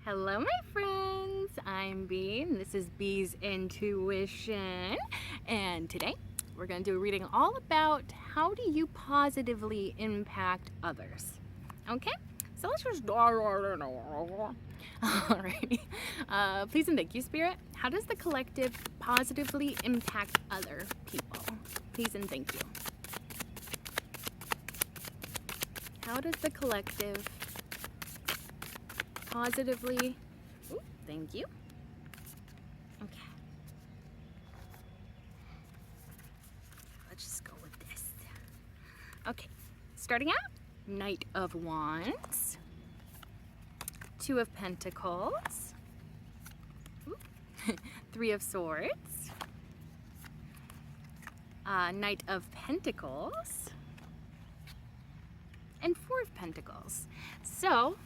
Hello, my friends. I'm Bee, and this is Bee's Intuition. And today we're going to do a reading all about how do you positively impact others. Okay? So let's just. Alrighty. Please and thank you, Spirit. How does the collective positively impact other people? Please and thank you. How does the collective positively, thank you. Okay. Let's just go with this. Okay, starting out, Knight of Wands, Two of Pentacles, Three of Swords, Knight of Pentacles, and Four of Pentacles. So,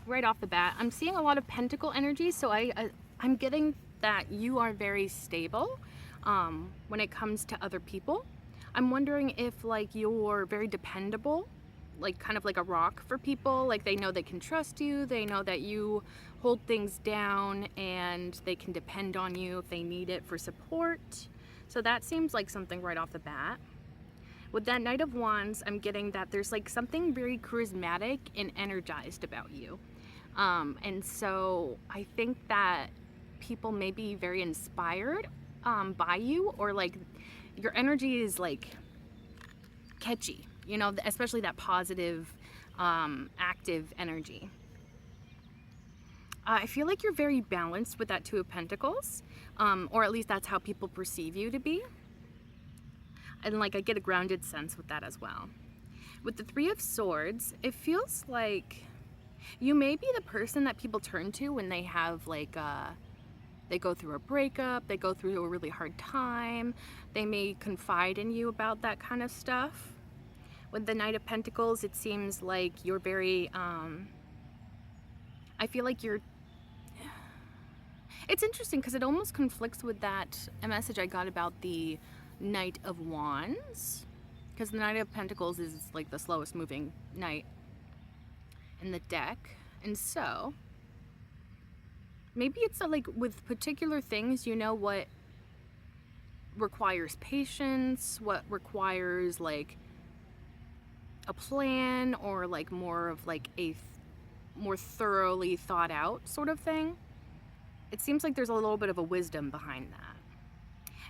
right off the bat, I'm seeing a lot of pentacle energy, so I'm getting that you are very stable when it comes to other people. I'm wondering if like you're very dependable, like kind of like a rock for people, like they know they can trust you, they know that you hold things down and they can depend on you if they need it for support. So that seems like something right off the bat. With that Knight of Wands, I'm getting that there's like something very charismatic and energized about you. And so I think that people may be very inspired by you, or like your energy is like catchy, you know, especially that positive, active energy. I feel like you're very balanced with that Two of Pentacles, or at least that's how people perceive you to be. And like I get a grounded sense with that as well. With the Three of Swords, it feels like you may be the person that people turn to when they have like they go through a breakup, they go through a really hard time, they may confide in you about that kind of stuff. With the Knight of Pentacles, it seems like you're very I feel like you're, it's interesting because it almost conflicts with that message I got about the Knight of Wands, because the Knight of Pentacles is like the slowest moving knight in the deck. And so maybe it's like with particular things, you know, what requires patience, what requires like a plan, or like more of like a more thoroughly thought out sort of thing. It seems like there's a little bit of a wisdom behind that.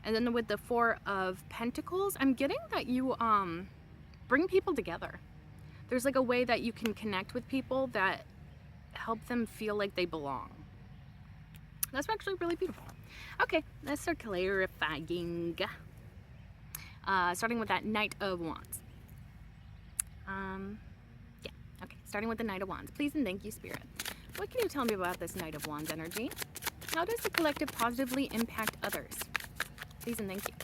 And then with the Four of Pentacles, I'm getting that you bring people together. There's like a way that you can connect with people that help them feel like they belong. That's actually really beautiful. Okay, let's start clarifying. Starting with that Knight of Wands. Yeah, okay, starting with the Knight of Wands. Please and thank you, Spirit. What can you tell me about this Knight of Wands energy? How does the collective positively impact others? Please and thank you.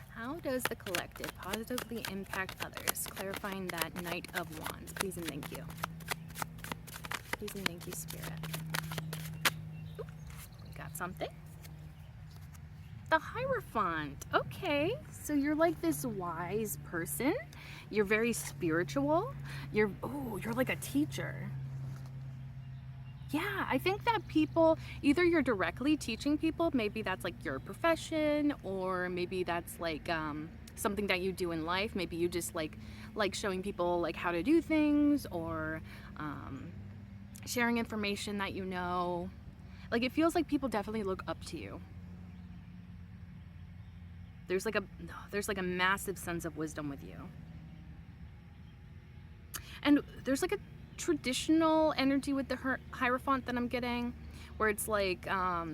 How does the collective positively impact others? Clarifying that Knight of Wands. Please and thank you. Please and thank you, Spirit. Ooh, we got something. The Hierophant. Okay, so you're like this wise person. You're very spiritual. You're like a teacher. Yeah, I think that people, either you're directly teaching people, maybe that's like your profession, or maybe that's like something that you do in life. Maybe you just like showing people like how to do things, or sharing information that you know. Like it feels like people definitely look up to you. There's like a massive sense of wisdom with you. And there's like a traditional energy with the Hierophant that I'm getting, where it's like I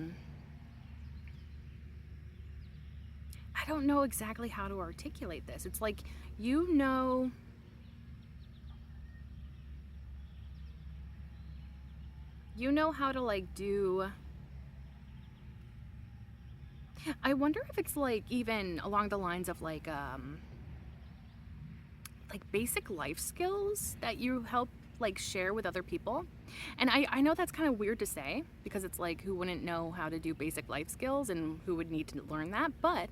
don't know exactly how to articulate this. It's like you know how to like do, I wonder if it's like even along the lines of like basic life skills that you help like share with other people. And I know that's kind of weird to say, because it's like, who wouldn't know how to do basic life skills and who would need to learn that? But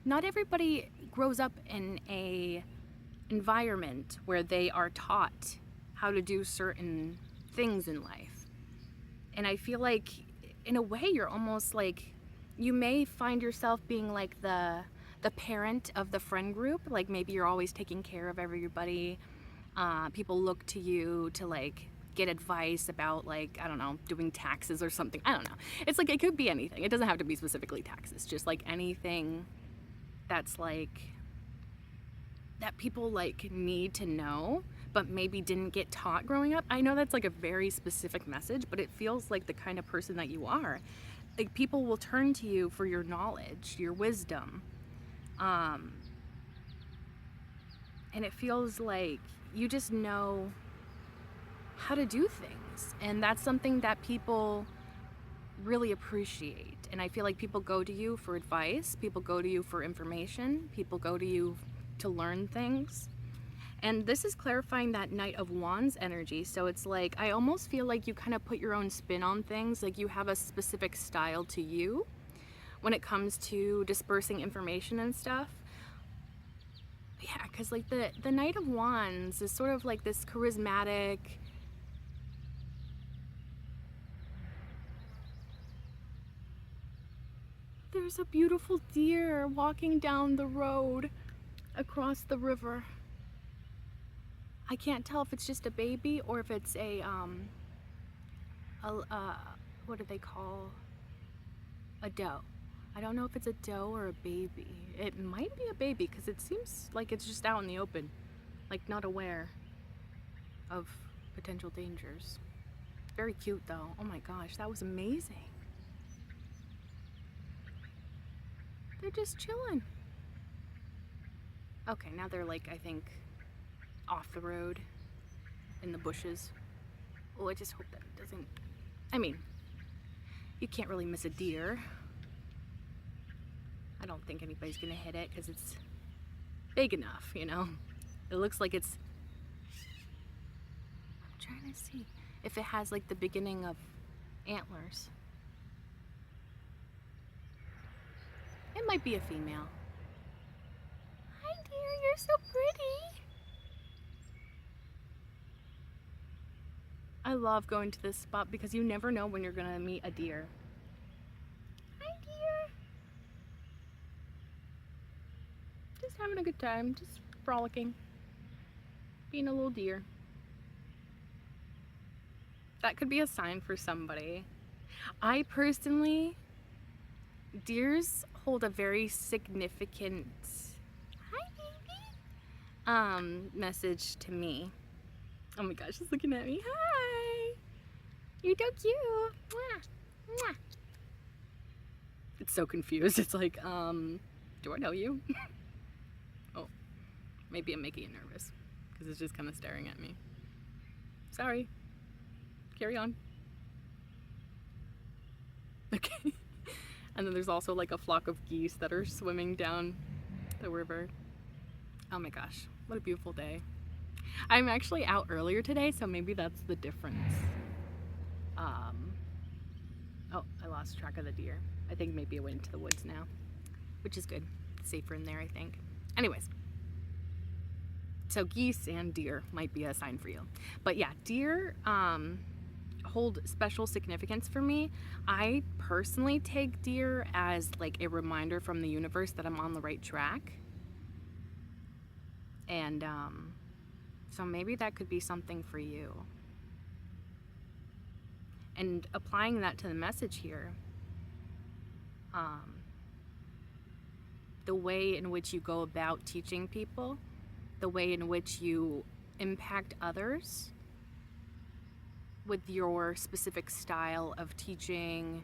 not everybody grows up in a environment where they are taught how to do certain things in life. And I feel like in a way you're almost like, you may find yourself being like the parent of the friend group. Like maybe you're always taking care of everybody. People look to you to like get advice about, like, I don't know, doing taxes or something. I don't know. It's like, it could be anything. It doesn't have to be specifically taxes. Just like anything that's like, that people like need to know but maybe didn't get taught growing up. I know that's like a very specific message, but it feels like the kind of person that you are. Like people will turn to you for your knowledge, your wisdom. And it feels like you just know how to do things. And that's something that people really appreciate. And I feel like people go to you for advice, people go to you for information, people go to you to learn things. And this is clarifying that Knight of Wands energy. So it's like, I almost feel like you kind of put your own spin on things. Like you have a specific style to you when it comes to dispersing information and stuff. Yeah, because like the Knight of Wands is sort of like this charismatic, there's a beautiful deer walking down the road across the river. I can't tell if it's just a baby or if it's what do they call a doe. I don't know if it's a doe or a baby. It might be a baby because it seems like it's just out in the open, like not aware of potential dangers. Very cute though. Oh my gosh, that was amazing. They're just chilling. Okay, now they're like, I think, off the road in the bushes. Oh, I just hope that it doesn't, I mean, you can't really miss a deer. I don't think anybody's gonna hit it because it's big enough, you know? It looks like it's, I'm trying to see if it has like the beginning of antlers. It might be a female. Hi dear, you're so pretty. I love going to this spot because you never know when you're gonna meet a deer. Hi dear. Just having a good time, just frolicking. Being a little deer. That could be a sign for somebody. I personally, deers hold a very significant, hi baby, message to me. Oh my gosh, she's looking at me. Hi! You're so cute. Mwah. Mwah. It's so confused. It's like, do I know you? Oh, maybe I'm making it nervous because it's just kind of staring at me. Sorry. Carry on. Okay. And then there's also like a flock of geese that are swimming down the river. Oh my gosh, what a beautiful day. I'm actually out earlier today, so maybe that's the difference. Oh, I lost track of the deer. I think maybe it went into the woods now, which is good. It's safer in there, I think. Anyways, so geese and deer might be a sign for you. But yeah, deer hold special significance for me. I personally take deer as like a reminder from the universe that I'm on the right track. And so maybe that could be something for you. And applying that to the message here, the way in which you go about teaching people, the way in which you impact others with your specific style of teaching,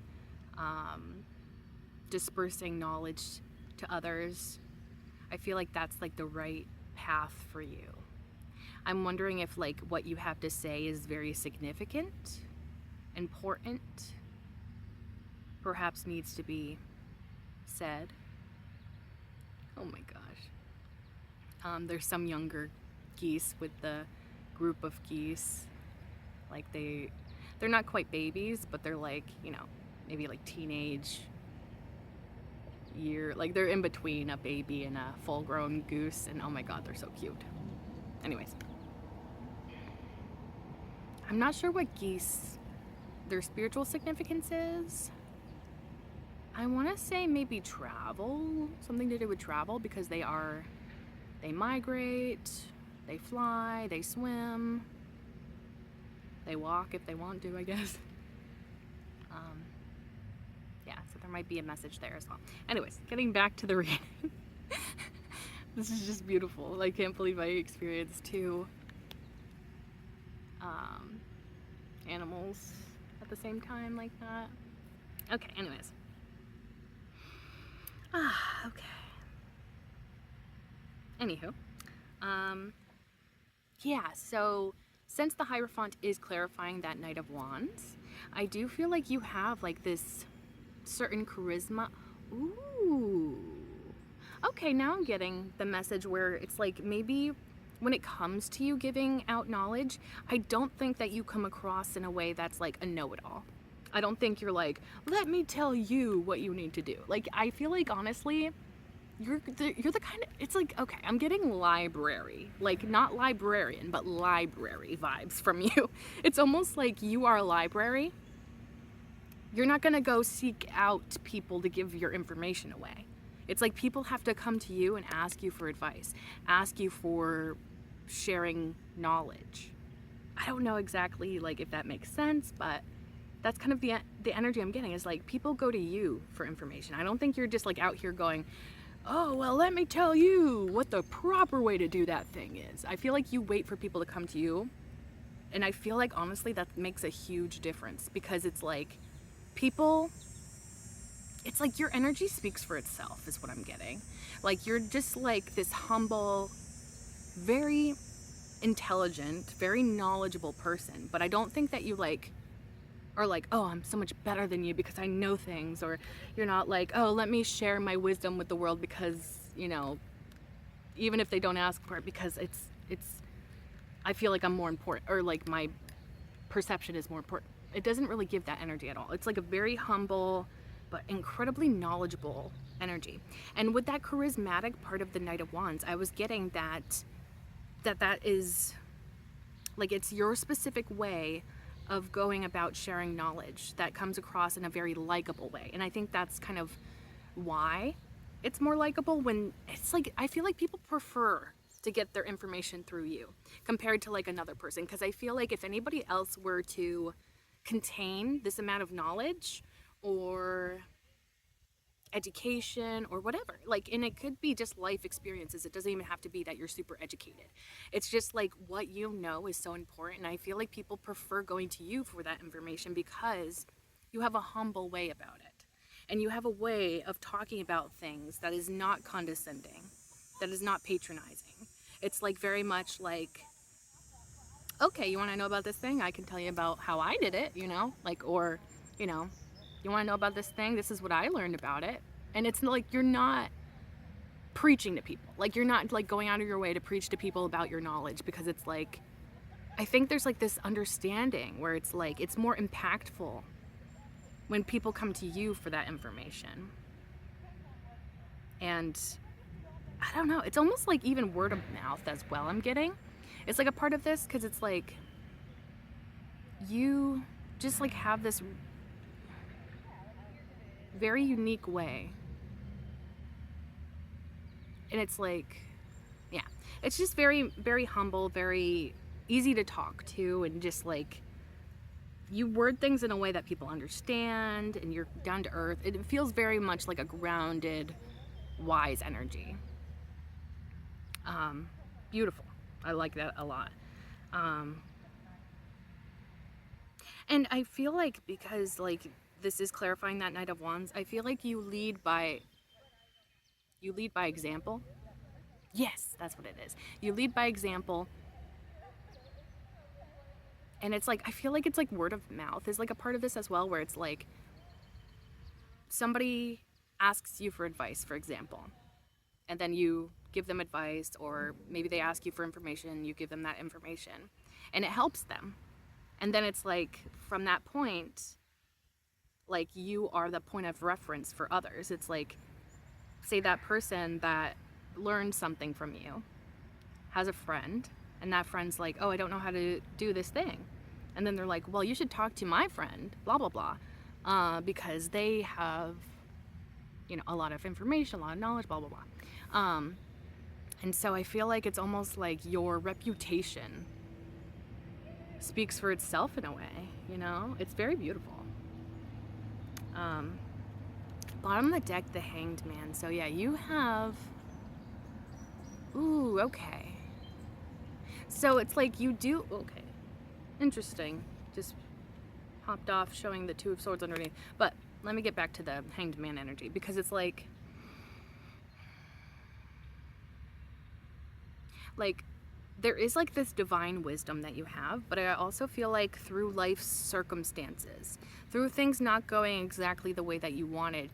dispersing knowledge to others, I feel like that's like the right path for you. I'm wondering if like what you have to say is very significant, important, perhaps needs to be said. Oh my gosh. There's some younger geese with the group of geese. Like they're not quite babies, but they're like, you know, maybe like teenage year, like they're in between a baby and a full-grown goose, and oh my god, they're so cute. Anyways, I'm not sure what geese, their spiritual significance is. I want to say maybe travel, something to do with travel, because they migrate, they fly, they swim, they walk if they want to, I guess. Yeah, so there might be a message there as well. Anyways, getting back to the reading. This is just beautiful. I can't believe I experienced two animals at the same time like that. Okay, anyways. Okay. Anywho. Yeah, so since the Hierophant is clarifying that Knight of Wands, I do feel like you have like this certain charisma. Ooh. Okay, now I'm getting the message where it's like maybe when it comes to you giving out knowledge, I don't think that you come across in a way that's like a know-it-all. I don't think you're like, let me tell you what you need to do. Like, I feel like honestly, you're the kind of, it's like, okay, I'm getting library, like not librarian, but library vibes from you. It's almost like you are a library. You're not gonna go seek out people to give your information away. It's like people have to come to you and ask you for advice, ask you for sharing knowledge. I don't know exactly like if that makes sense, but that's kind of the energy I'm getting is like people go to you for information. I don't think you're just like out here going, oh, well, let me tell you what the proper way to do that thing is. I feel like you wait for people to come to you. And I feel like honestly that makes a huge difference because it's like people, it's like your energy speaks for itself is what I'm getting. Like you're just like this humble, very intelligent, very knowledgeable person. But I don't think that you like are like, oh, I'm so much better than you because I know things, or you're not like, oh, let me share my wisdom with the world because, you know, even if they don't ask for it, because it's I feel like I'm more important, or like my perception is more important. It doesn't really give that energy at all. It's like a very humble but incredibly knowledgeable energy. And with that charismatic part of the Knight of Wands, I was getting that is like it's your specific way of going about sharing knowledge that comes across in a very likable way. And I think that's kind of why it's more likable when it's like, I feel like people prefer to get their information through you compared to like another person. Because I feel like if anybody else were to contain this amount of knowledge or education or whatever, like, and it could be just life experiences, it doesn't even have to be that you're super educated, it's just like what you know is so important. And I feel like people prefer going to you for that information because you have a humble way about it, and you have a way of talking about things that is not condescending, that is not patronizing. It's like very much like, okay, you want to know about this thing, I can tell you about how I did it, you know, like, or, you know, you want to know about this thing, this is what I learned about it. And it's like you're not preaching to people, like you're not like going out of your way to preach to people about your knowledge, because it's like, I think there's like this understanding where it's like it's more impactful when people come to you for that information. And I don't know, it's almost like even word of mouth as well, I'm getting. It's like a part of this because it's like you just like have this very unique way, and it's like, yeah, it's just very, very humble, very easy to talk to, and just like you word things in a way that people understand, and you're down to earth. It feels very much like a grounded, wise energy. Beautiful. I like that a lot. And I feel like because like this is clarifying that Knight of Wands, I feel like you lead by example. Yes, that's what it is. You lead by example. And it's like, I feel like it's like word of mouth is like a part of this as well, where it's like somebody asks you for advice, for example, and then you give them advice, or maybe they ask you for information, you give them that information, and it helps them. And then it's like, from that point, like you are the point of reference for others. It's like, say that person that learned something from you has a friend, and that friend's like, oh, I don't know how to do this thing. And then they're like, well, you should talk to my friend, blah, blah, blah, because they have, you know, a lot of information, a lot of knowledge, blah, blah, blah. And so I feel like it's almost like your reputation speaks for itself in a way, you know? It's very beautiful. Bottom of the deck, the Hanged Man. So yeah, you have... Ooh, okay. So it's like you do... Okay. Interesting. Just popped off showing the Two of Swords underneath. But let me get back to the Hanged Man energy, because it's like there is like this divine wisdom that you have, but I also feel like through life's circumstances, through things not going exactly the way that you wanted,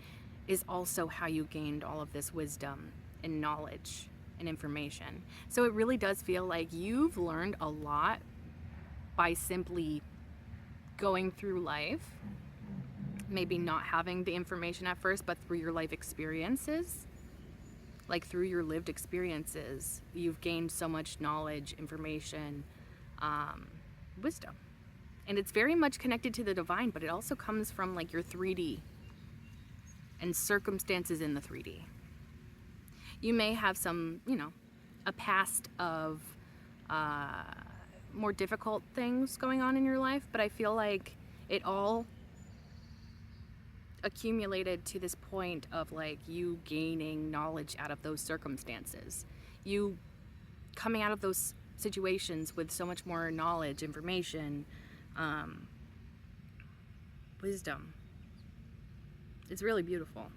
is also how you gained all of this wisdom and knowledge and information. So it really does feel like you've learned a lot by simply going through life, maybe not having the information at first, but through your life experiences. Like through your lived experiences, you've gained so much knowledge, information, wisdom. And it's very much connected to the divine, but it also comes from like your 3D and circumstances in the 3D. You may have some, you know, a past of more difficult things going on in your life, but I feel like it all accumulated to this point of like you gaining knowledge out of those circumstances, you coming out of those situations with so much more knowledge, information, wisdom. It's really beautiful.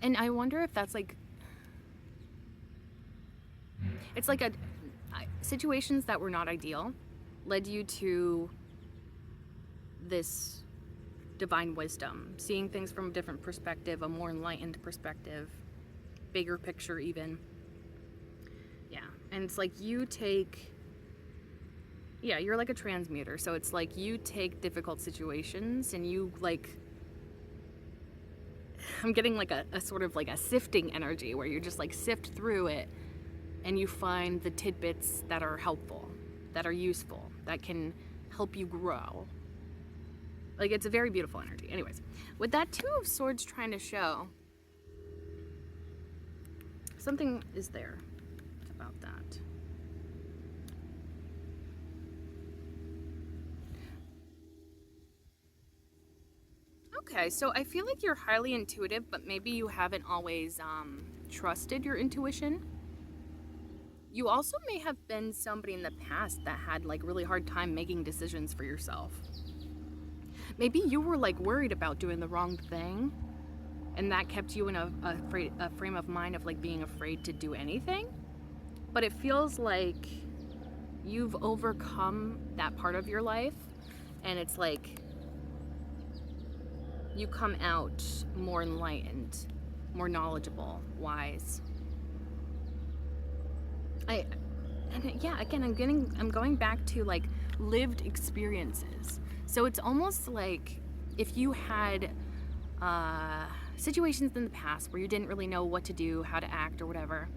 And I wonder if that's like, it's like situations that were not ideal led you to this divine wisdom, seeing things from a different perspective, a more enlightened perspective, bigger picture even. Yeah, and it's like you take, yeah, you're like a transmuter, so it's like you take difficult situations and you like, I'm getting like a sort of like a sifting energy where you just like sift through it and you find the tidbits that are helpful, that are useful, that can help you grow. Like, it's a very beautiful energy. Anyways, with that Two of Swords trying to show, something is there about that. Okay, so I feel like you're highly intuitive, but maybe you haven't always trusted your intuition. You also may have been somebody in the past that had like really hard time making decisions for yourself. Maybe you were like worried about doing the wrong thing, and that kept you in a frame of mind of like being afraid to do anything. But it feels like you've overcome that part of your life, and it's like you come out more enlightened, more knowledgeable, wise. Yeah, again, I'm going back to like lived experiences. So it's almost like if you had situations in the past where you didn't really know what to do, how to act, or whatever,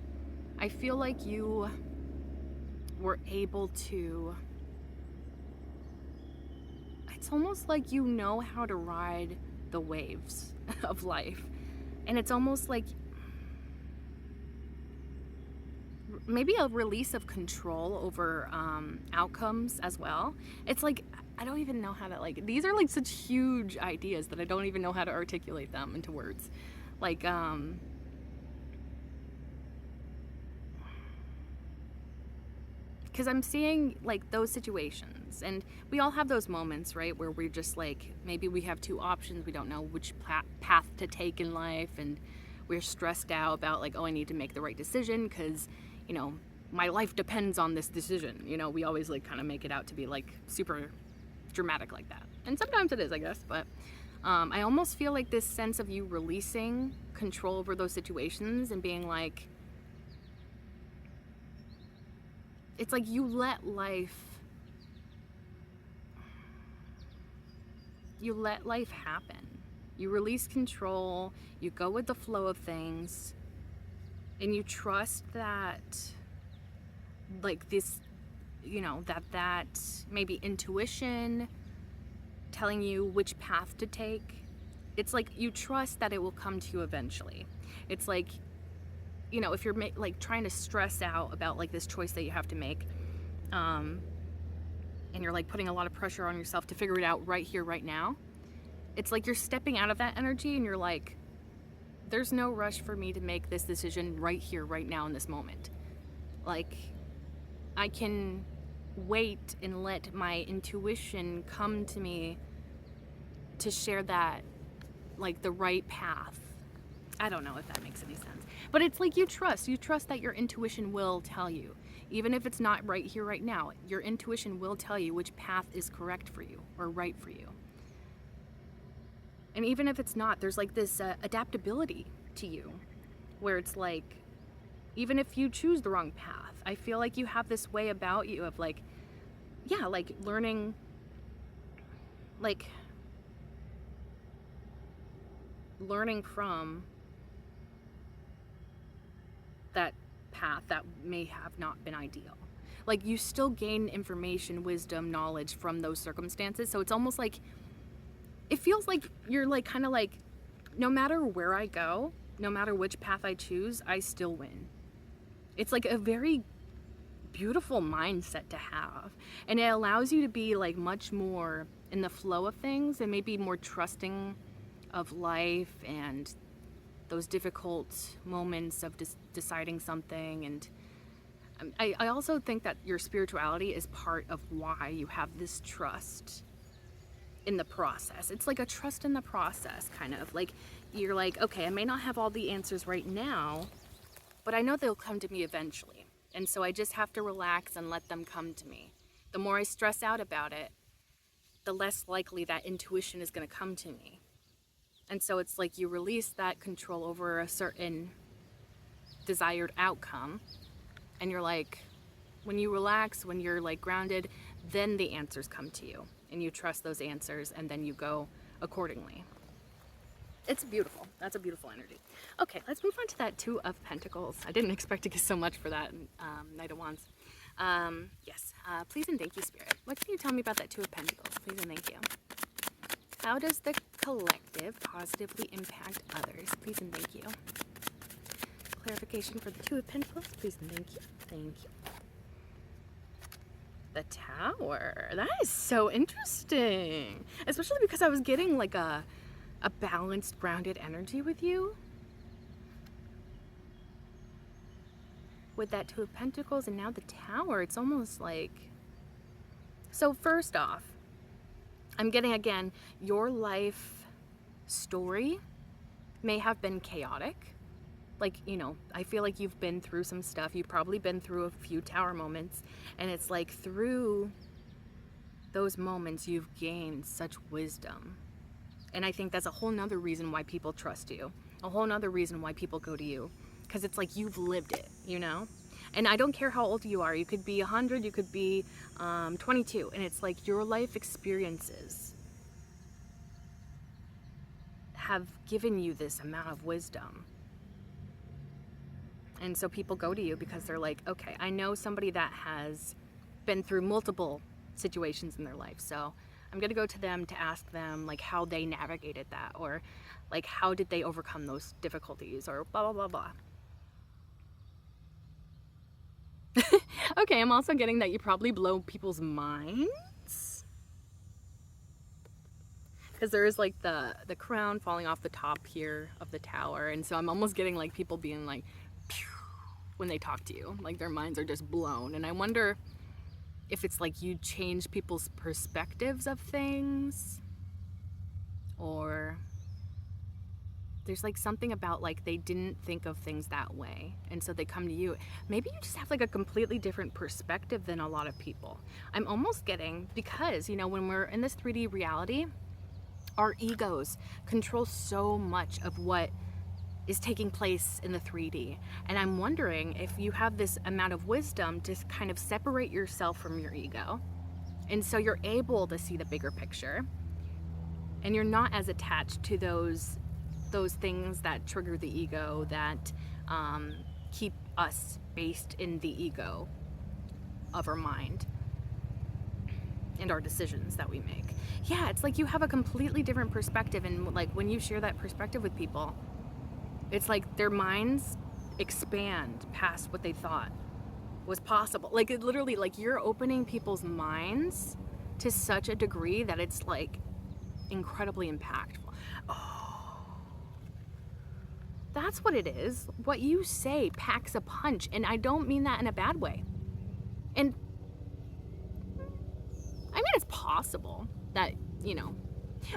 I feel like you were able to, it's almost like you know how to ride the waves of life. And it's almost like maybe a release of control over outcomes as well. It's like, I don't even know how to, like, these are like such huge ideas that I don't even know how to articulate them into words. Like, because I'm seeing like those situations, and we all have those moments, right, where we're just like, maybe we have two options, we don't know which path to take in life, and we're stressed out about like, oh, I need to make the right decision because, you know, my life depends on this decision. You know, we always like kind of make it out to be like super dramatic like that, and sometimes it is, I guess, but I almost feel like this sense of you releasing control over those situations and being like, it's like you let life happen. You release control, you go with the flow of things, and you trust that like this that maybe intuition telling you which path to take. It's like you trust that it will come to you eventually. It's like, if you're like trying to stress out about like this choice that you have to make, and you're like putting a lot of pressure on yourself to figure it out right here, right now. It's like you're stepping out of that energy and you're like, there's no rush for me to make this decision right here, right now in this moment. Like, I can wait and let my intuition come to me to share that, like, the right path. I don't know if that makes any sense. But it's like you trust that your intuition will tell you. Even if it's not right here, right now, your intuition will tell you which path is correct for you or right for you. And even if it's not, there's like this adaptability to you where it's like, even if you choose the wrong path, I feel like you have this way about you of like, yeah, like learning, from that path that may have not been ideal. Like you still gain information, wisdom, knowledge from those circumstances. So it's almost like, it feels like you're like kind of like, no matter where I go, no matter which path I choose, I still win. It's like a very beautiful mindset to have. And it allows you to be like much more in the flow of things and maybe more trusting of life and those difficult moments of deciding something. And I also think that your spirituality is part of why you have this trust in the process. It's like a trust in the process, kind of like you're like, okay, I may not have all the answers right now, but I know they'll come to me eventually. And so I just have to relax and let them come to me. The more I stress out about it, the less likely that intuition is going to come to me. And so it's like you release that control over a certain desired outcome. And you're like, when you relax, when you're like grounded, then the answers come to you. And you trust those answers, and then you go accordingly. It's beautiful. That's a beautiful energy. Okay, let's move on to that Two of Pentacles. I didn't expect to get so much for that Knight of Wands. Yes, please and thank you, Spirit. What can you tell me about that Two of Pentacles? Please and thank you. How does the collective positively impact others? Please and thank you. Clarification for the Two of Pentacles. Please and thank you. Thank you. The Tower. That is so interesting. Especially because I was getting like a balanced, grounded energy with you. With that Two of Pentacles and now the Tower. It's almost like... So first off, I'm getting, again, your life story may have been chaotic. Like, I feel like you've been through some stuff. You've probably been through a few Tower moments. And it's like through those moments, you've gained such wisdom. And I think that's a whole nother reason why people trust you. A whole nother reason why people go to you. Because it's like you've lived it, And I don't care how old you are. You could be 100, you could be 22. And it's like your life experiences have given you this amount of wisdom. And so people go to you because they're like, okay, I know somebody that has been through multiple situations in their life. So I'm going to go to them to ask them like how they navigated that, or like how did they overcome those difficulties, or blah, blah, blah, blah. Okay, I'm also getting that you probably blow people's minds. Because there is like the crown falling off the top here of the Tower. And so I'm almost getting like people being like, pew, when they talk to you. Like their minds are just blown. And I wonder if it's like you change people's perspectives of things. Or there's like something about like they didn't think of things that way. And so they come to you. Maybe you just have like a completely different perspective than a lot of people. I'm almost getting, because, when we're in this 3D reality, our egos control so much of what is taking place in the 3D. And I'm wondering if you have this amount of wisdom to kind of separate yourself from your ego. And so you're able to see the bigger picture. And you're not as attached to those things that trigger the ego, that keep us based in the ego of our mind and our decisions that we make. Yeah, it's like you have a completely different perspective, and like when you share that perspective with people, it's like their minds expand past what they thought was possible. Like it literally, like you're opening people's minds to such a degree that it's like incredibly impactful. Oh, that's what it is. What you say packs a punch, and I don't mean that in a bad way. And I mean, it's possible that,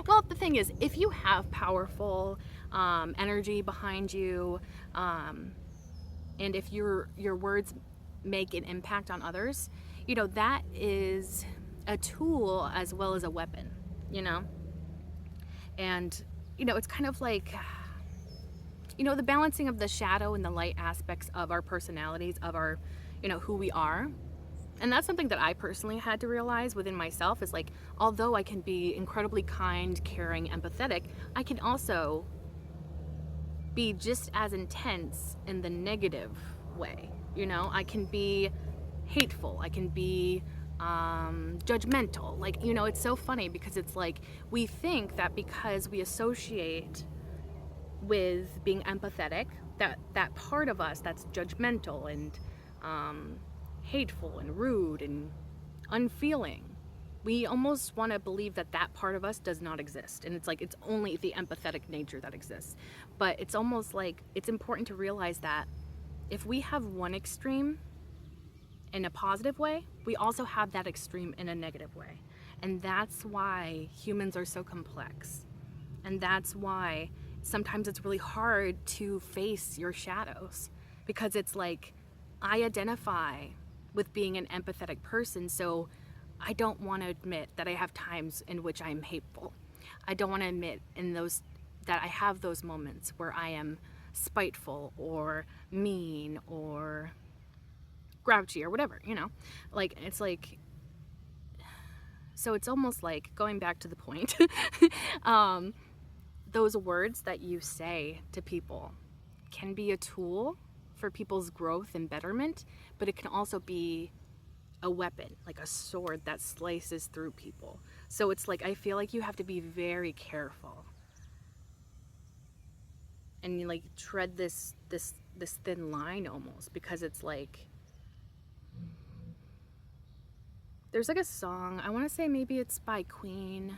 well, the thing is, if you have powerful energy behind you, and if your words make an impact on others, that is a tool as well as a weapon, And, it's kind of like, the balancing of the shadow and the light aspects of our personalities, of our, who we are. And that's something that I personally had to realize within myself is like, although I can be incredibly kind, caring, empathetic, I can also be just as intense in the negative way. I can be hateful. I can be judgmental. Like, it's so funny because it's like we think that because we associate with being empathetic, that part of us that's judgmental and hateful and rude and unfeeling, we almost want to believe that part of us does not exist, and it's like it's only the empathetic nature that exists. But it's almost like it's important to realize that if we have one extreme in a positive way, we also have that extreme in a negative way. And that's why humans are so complex, and that's why sometimes it's really hard to face your shadows, because it's like I identify with being an empathetic person, so I don't want to admit that I have times in which I am hateful. I don't want to admit that I have those moments where I am spiteful or mean or grouchy or whatever, Like, it's like, so it's almost like, going back to the point, those words that you say to people can be a tool for people's growth and betterment, but it can also be a weapon, like a sword that slices through people. So it's like, I feel like you have to be very careful and you like tread this thin line almost, because it's like, there's like a song, I want to say maybe it's by Queen.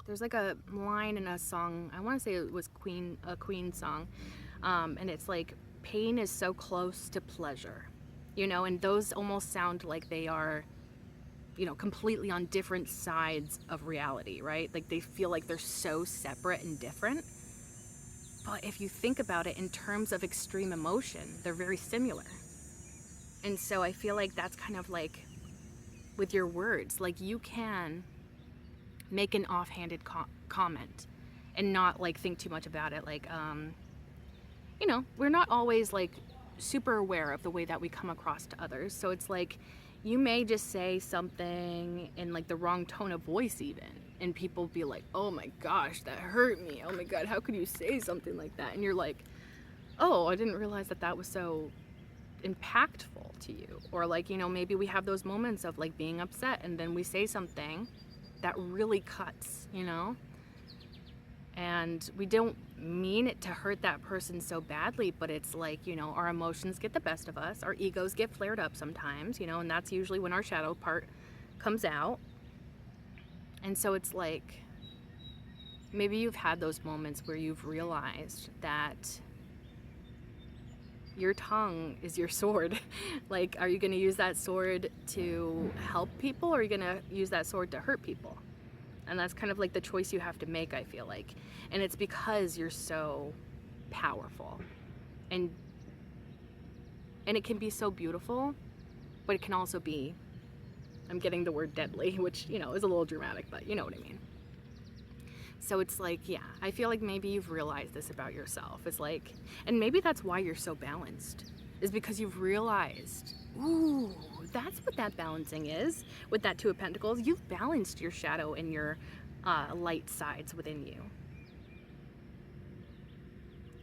There's like a line in a song, I want to say it was a Queen song, and it's like, pain is so close to pleasure, and those almost sound like they are, completely on different sides of reality, right? Like they feel like they're so separate and different. But if you think about it in terms of extreme emotion, they're very similar. And so I feel like that's kind of like with your words, like you can make an offhanded comment and not like think too much about it. Like, we're not always like super aware of the way that we come across to others. So it's like, you may just say something in like the wrong tone of voice even, and people be like, oh my gosh, that hurt me. Oh my God, how could you say something like that? And you're like, oh, I didn't realize that was so impactful to you. Or like, maybe we have those moments of like being upset, and then we say something that really cuts, and we don't mean it to hurt that person so badly, but it's like, our emotions get the best of us, our egos get flared up sometimes, and that's usually when our shadow part comes out. And so it's like, maybe you've had those moments where you've realized that your tongue is your sword. Like, are you going to use that sword to help people, or are you going to use that sword to hurt people? And that's kind of like the choice you have to make, I feel like. And it's because you're so powerful. And it can be so beautiful, but it can also be, I'm getting the word deadly, which, is a little dramatic, but you know what I mean. So it's like, yeah, I feel like maybe you've realized this about yourself. It's like, and maybe that's why you're so balanced, is because you've realized, ooh, that's what that balancing is. With that Two of Pentacles, you've balanced your shadow and your light sides within you.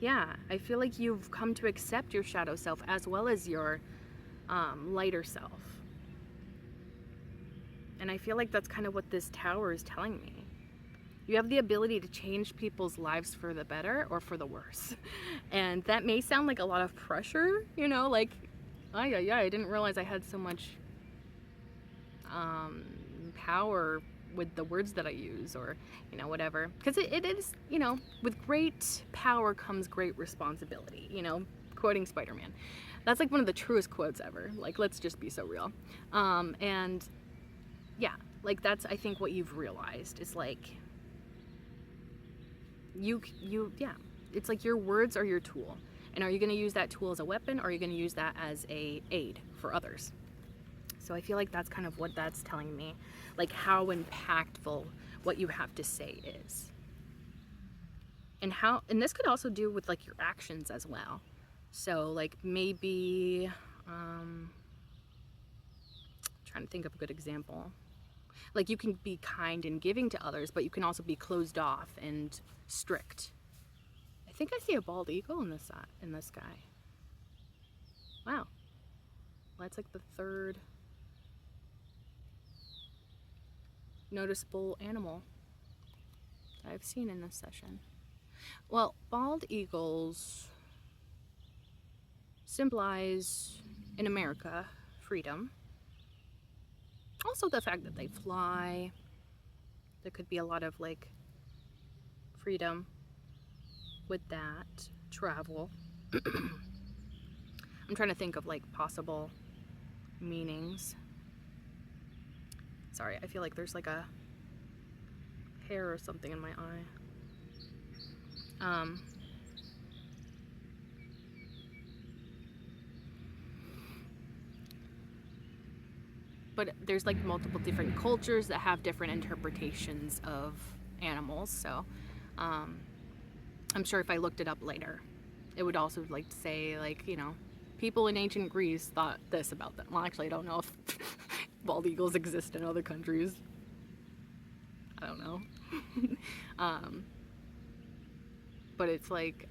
Yeah, I feel like you've come to accept your shadow self as well as your lighter self. And I feel like that's kind of what this tower is telling me. You have the ability to change people's lives for the better or for the worse. And that may sound like a lot of pressure, you know, like, oh yeah, I didn't realize I had so much power with the words that I use, or, you know, whatever. Because it is, you know, with great power comes great responsibility, you know, quoting Spider-Man. That's like one of the truest quotes ever. Like, let's just be so real. And yeah, like that's, I think, what you've realized is like, yeah, it's like your words are your tool. And are you going to use that tool as a weapon, or are you going to use that as a aid for others? So I feel like that's kind of what that's telling me, like how impactful what you have to say is. And this could also do with like your actions as well. So like maybe, trying to think of a good example. Like you can be kind and giving to others, but you can also be closed off and strict. I think I see a bald eagle in the sky. Wow. Well, that's like the third noticeable animal I've seen in this session. Well, bald eagles symbolize, in America, freedom. Also the fact that they fly. There could be a lot of like freedom with that. Travel. I'm trying to think of like possible meanings. Sorry, I feel like there's like a hair or something in my eye. But there's like multiple different cultures that have different interpretations of animals. So I'm sure if I looked it up later, it would also like say like, you know, people in ancient Greece thought this about them. Well, actually, I don't know if bald eagles exist in other countries. I don't know. But it's like,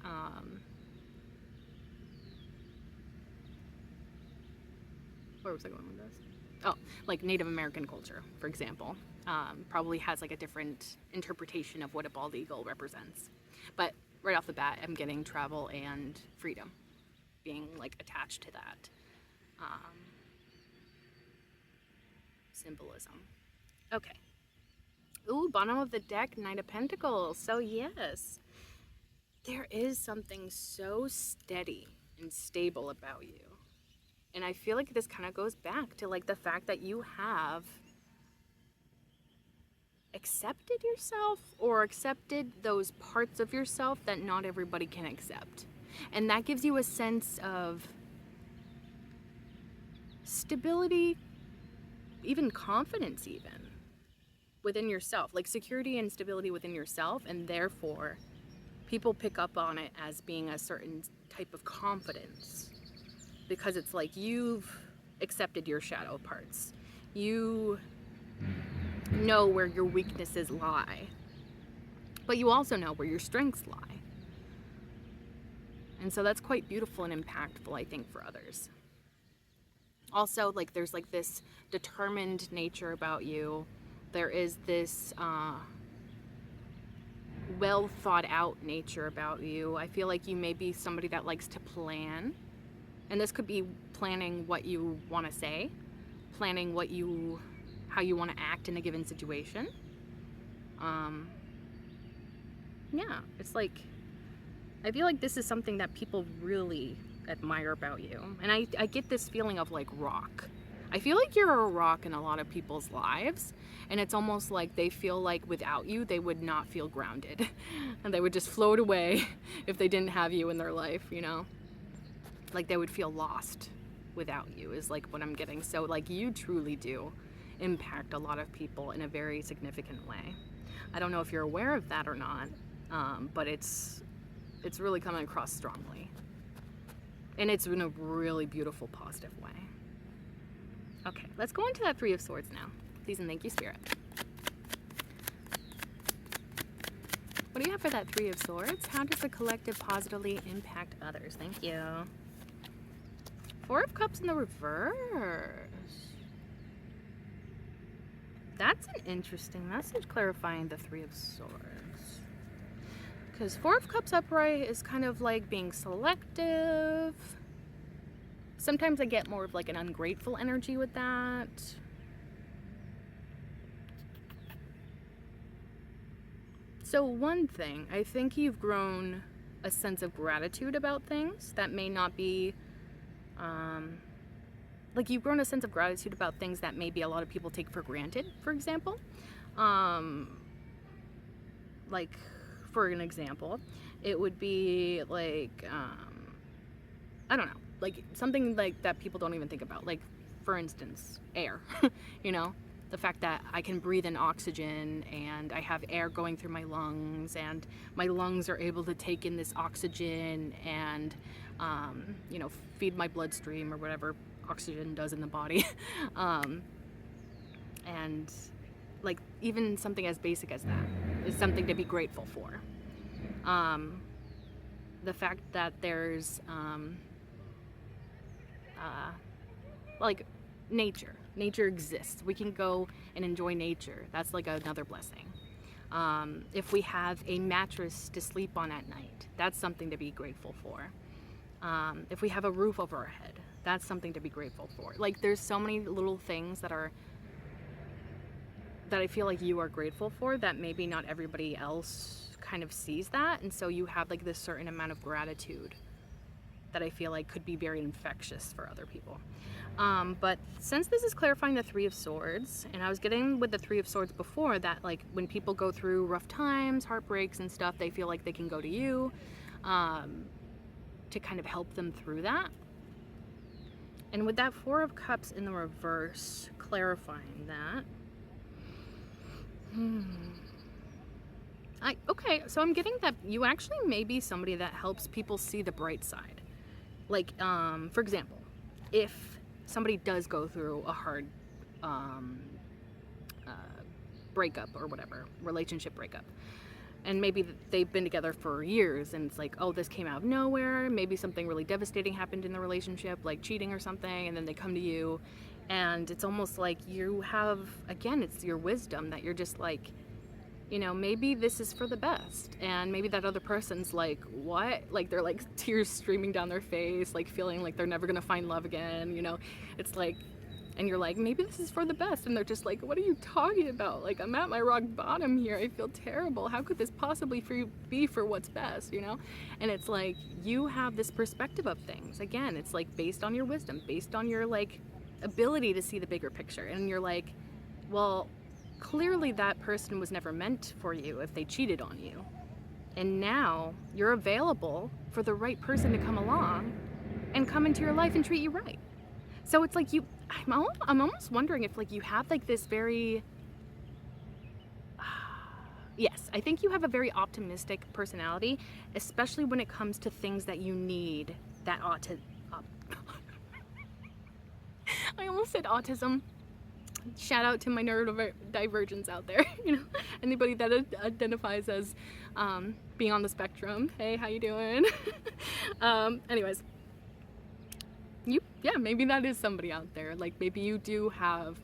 where was I going with this? Oh, like Native American culture, for example, probably has like a different interpretation of what a bald eagle represents. But right off the bat, I'm getting travel and freedom being like attached to that symbolism. Okay. Ooh, bottom of the deck, Knight of Pentacles. So yes, there is something so steady and stable about you. And I feel like this kind of goes back to like the fact that you have accepted yourself, or accepted those parts of yourself that not everybody can accept. And that gives you a sense of stability, even confidence, even within yourself, like security and stability within yourself. And therefore people pick up on it as being a certain type of confidence, because it's like you've accepted your shadow parts. You know where your weaknesses lie, but you also know where your strengths lie. And so that's quite beautiful and impactful, I think, for others. Also, like there's like this determined nature about you. There is this well thought out nature about you. I feel like you may be somebody that likes to plan. And this could be planning what you want to say, planning how you want to act in a given situation. Yeah, it's like, I feel like this is something that people really admire about you. And I get this feeling of like rock. I feel like you're a rock in a lot of people's lives. And it's almost like they feel like without you, they would not feel grounded. And they would just float away if they didn't have you in their life, you know? Like they would feel lost without you is like what I'm getting. So like you truly do impact a lot of people in a very significant way. I don't know if you're aware of that or not, but it's really coming across strongly. And it's in a really beautiful, positive way. Okay, let's go into that Three of Swords now. Please and thank you, Spirit. What do you have for that Three of Swords? How does the collective positively impact others? Thank you. Four of Cups in the reverse. That's an interesting message, clarifying the Three of Swords. Because Four of Cups upright is kind of like being selective. Sometimes I get more of like an ungrateful energy with that. So one thing, I think you've grown a sense of gratitude about things that may not be, like you've grown a sense of gratitude about things that maybe a lot of people take for granted, for example. Like, for an example, it would be like, I don't know, like something like that people don't even think about. Like, for instance, air, you know? The fact that I can breathe in oxygen and I have air going through my lungs and my lungs are able to take in this oxygen and, you know, feed my bloodstream or whatever oxygen does in the body. And like even something as basic as that is something to be grateful for. The fact that there's like nature exists. We can go and enjoy nature. That's like another blessing. If we have a mattress to sleep on at night, that's something to be grateful for. If we have a roof over our head, that's something to be grateful for. Like there's so many little things that I feel like you are grateful for that maybe not everybody else kind of sees that, and so you have like this certain amount of gratitude that I feel like could be very infectious for other people. But since this is clarifying the Three of Swords, and I was getting with the Three of Swords before that, like when people go through rough times, heartbreaks and stuff, they feel like they can go to you to kind of help them through that. And with that Four of Cups in the reverse, clarifying that. Okay, so I'm getting that you actually may be somebody that helps people see the bright side. Like, for example, if somebody does go through a hard breakup or whatever, relationship breakup, and maybe they've been together for years and it's like, oh, this came out of nowhere, maybe something really devastating happened in the relationship, like cheating or something, and then they come to you, and it's almost like you have, again, it's your wisdom that you're just like, you know, maybe this is for the best. And maybe that other person's like, what? Like they're like tears streaming down their face, like feeling like they're never gonna find love again, you know? It's like, and you're like, maybe this is for the best. And they're just like, what are you talking about? Like, I'm at my rock bottom here. I feel terrible. How could this possibly be for what's best, you know? And it's like, you have this perspective of things. Again, it's like based on your wisdom, based on your like ability to see the bigger picture. And you're like, well, clearly that person was never meant for you if they cheated on you. And now you're available for the right person to come along and come into your life and treat you right. So it's like I'm almost wondering if like you have like this very, yes, I think you have a very optimistic personality, especially when it comes to things that you need that I almost said autism. Shout out to my neurodivergents out there, you know, anybody that identifies as being on the spectrum. Hey, how you doing? Anyways, yeah, maybe that is somebody out there. Like maybe you do have,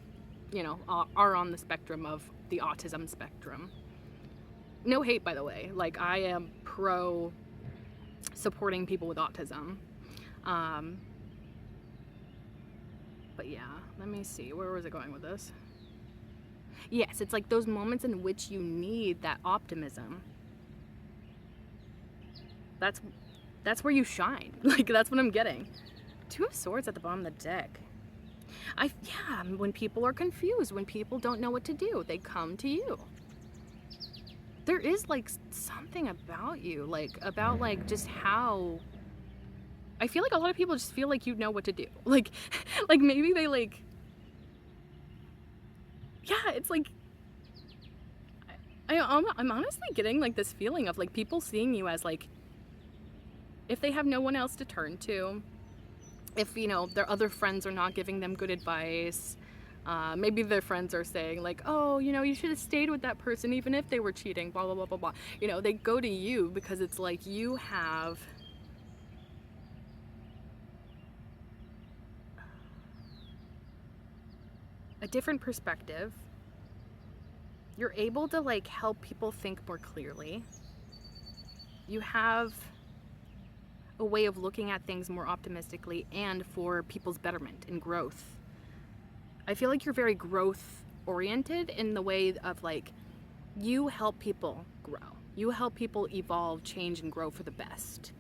you know, are on the spectrum of the autism spectrum. No hate, by the way. Like I am pro supporting people with autism. But yeah, let me see. Where was I going with this? Yes, it's like those moments in which you need that optimism. That's where you shine. Like that's what I'm getting. Two of Swords at the bottom of the deck. Yeah, when people are confused, when people don't know what to do, they come to you. There is like something about you, like about like just how I feel like a lot of people just feel like you know what to do. Like maybe they like, yeah, it's like, I'm honestly getting like this feeling of like people seeing you as like, if they have no one else to turn to, if, you know, their other friends are not giving them good advice, maybe their friends are saying like, oh, you know, you should have stayed with that person even if they were cheating, blah, blah, blah, blah, blah. You know, they go to you because it's like you have a different perspective. You're able to like help people think more clearly. You have a way of looking at things more optimistically and for people's betterment and growth. I feel like you're very growth oriented in the way of like, you help people grow. You help people evolve, change, and grow for the best.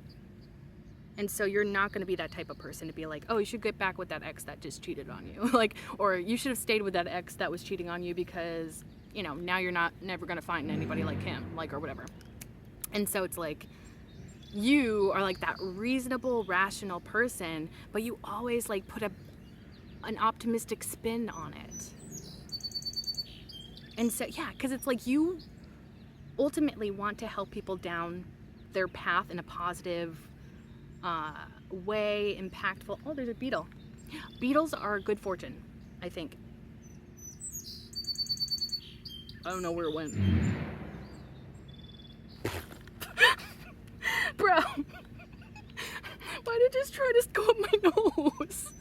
And so you're not going to be that type of person to be like, oh, you should get back with that ex that just cheated on you. Like, or you should have stayed with that ex that was cheating on you because, you know, now you're never going to find anybody like him, like, or whatever. And so it's like, you are like that reasonable, rational person, but you always like put an optimistic spin on it. And so, yeah, because it's like you ultimately want to help people down their path in a positive way, impactful. Oh, there's a beetle. Beetles are good fortune, I think. I don't know where it went. Bro, why did it just try to go up my nose?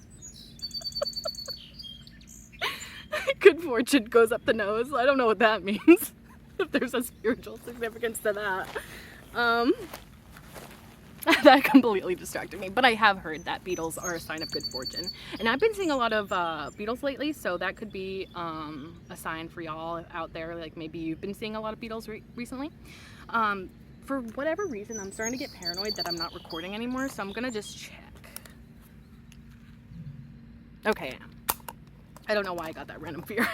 Good fortune goes up the nose. I don't know what that means. If there's a spiritual significance to that. That completely distracted me. But I have heard that beetles are a sign of good fortune. And I've been seeing a lot of beetles lately, so that could be a sign for y'all out there. Like maybe you've been seeing a lot of beetles recently. For whatever reason, I'm starting to get paranoid that I'm not recording anymore, so I'm gonna just check. Okay. I don't know why I got that random fear.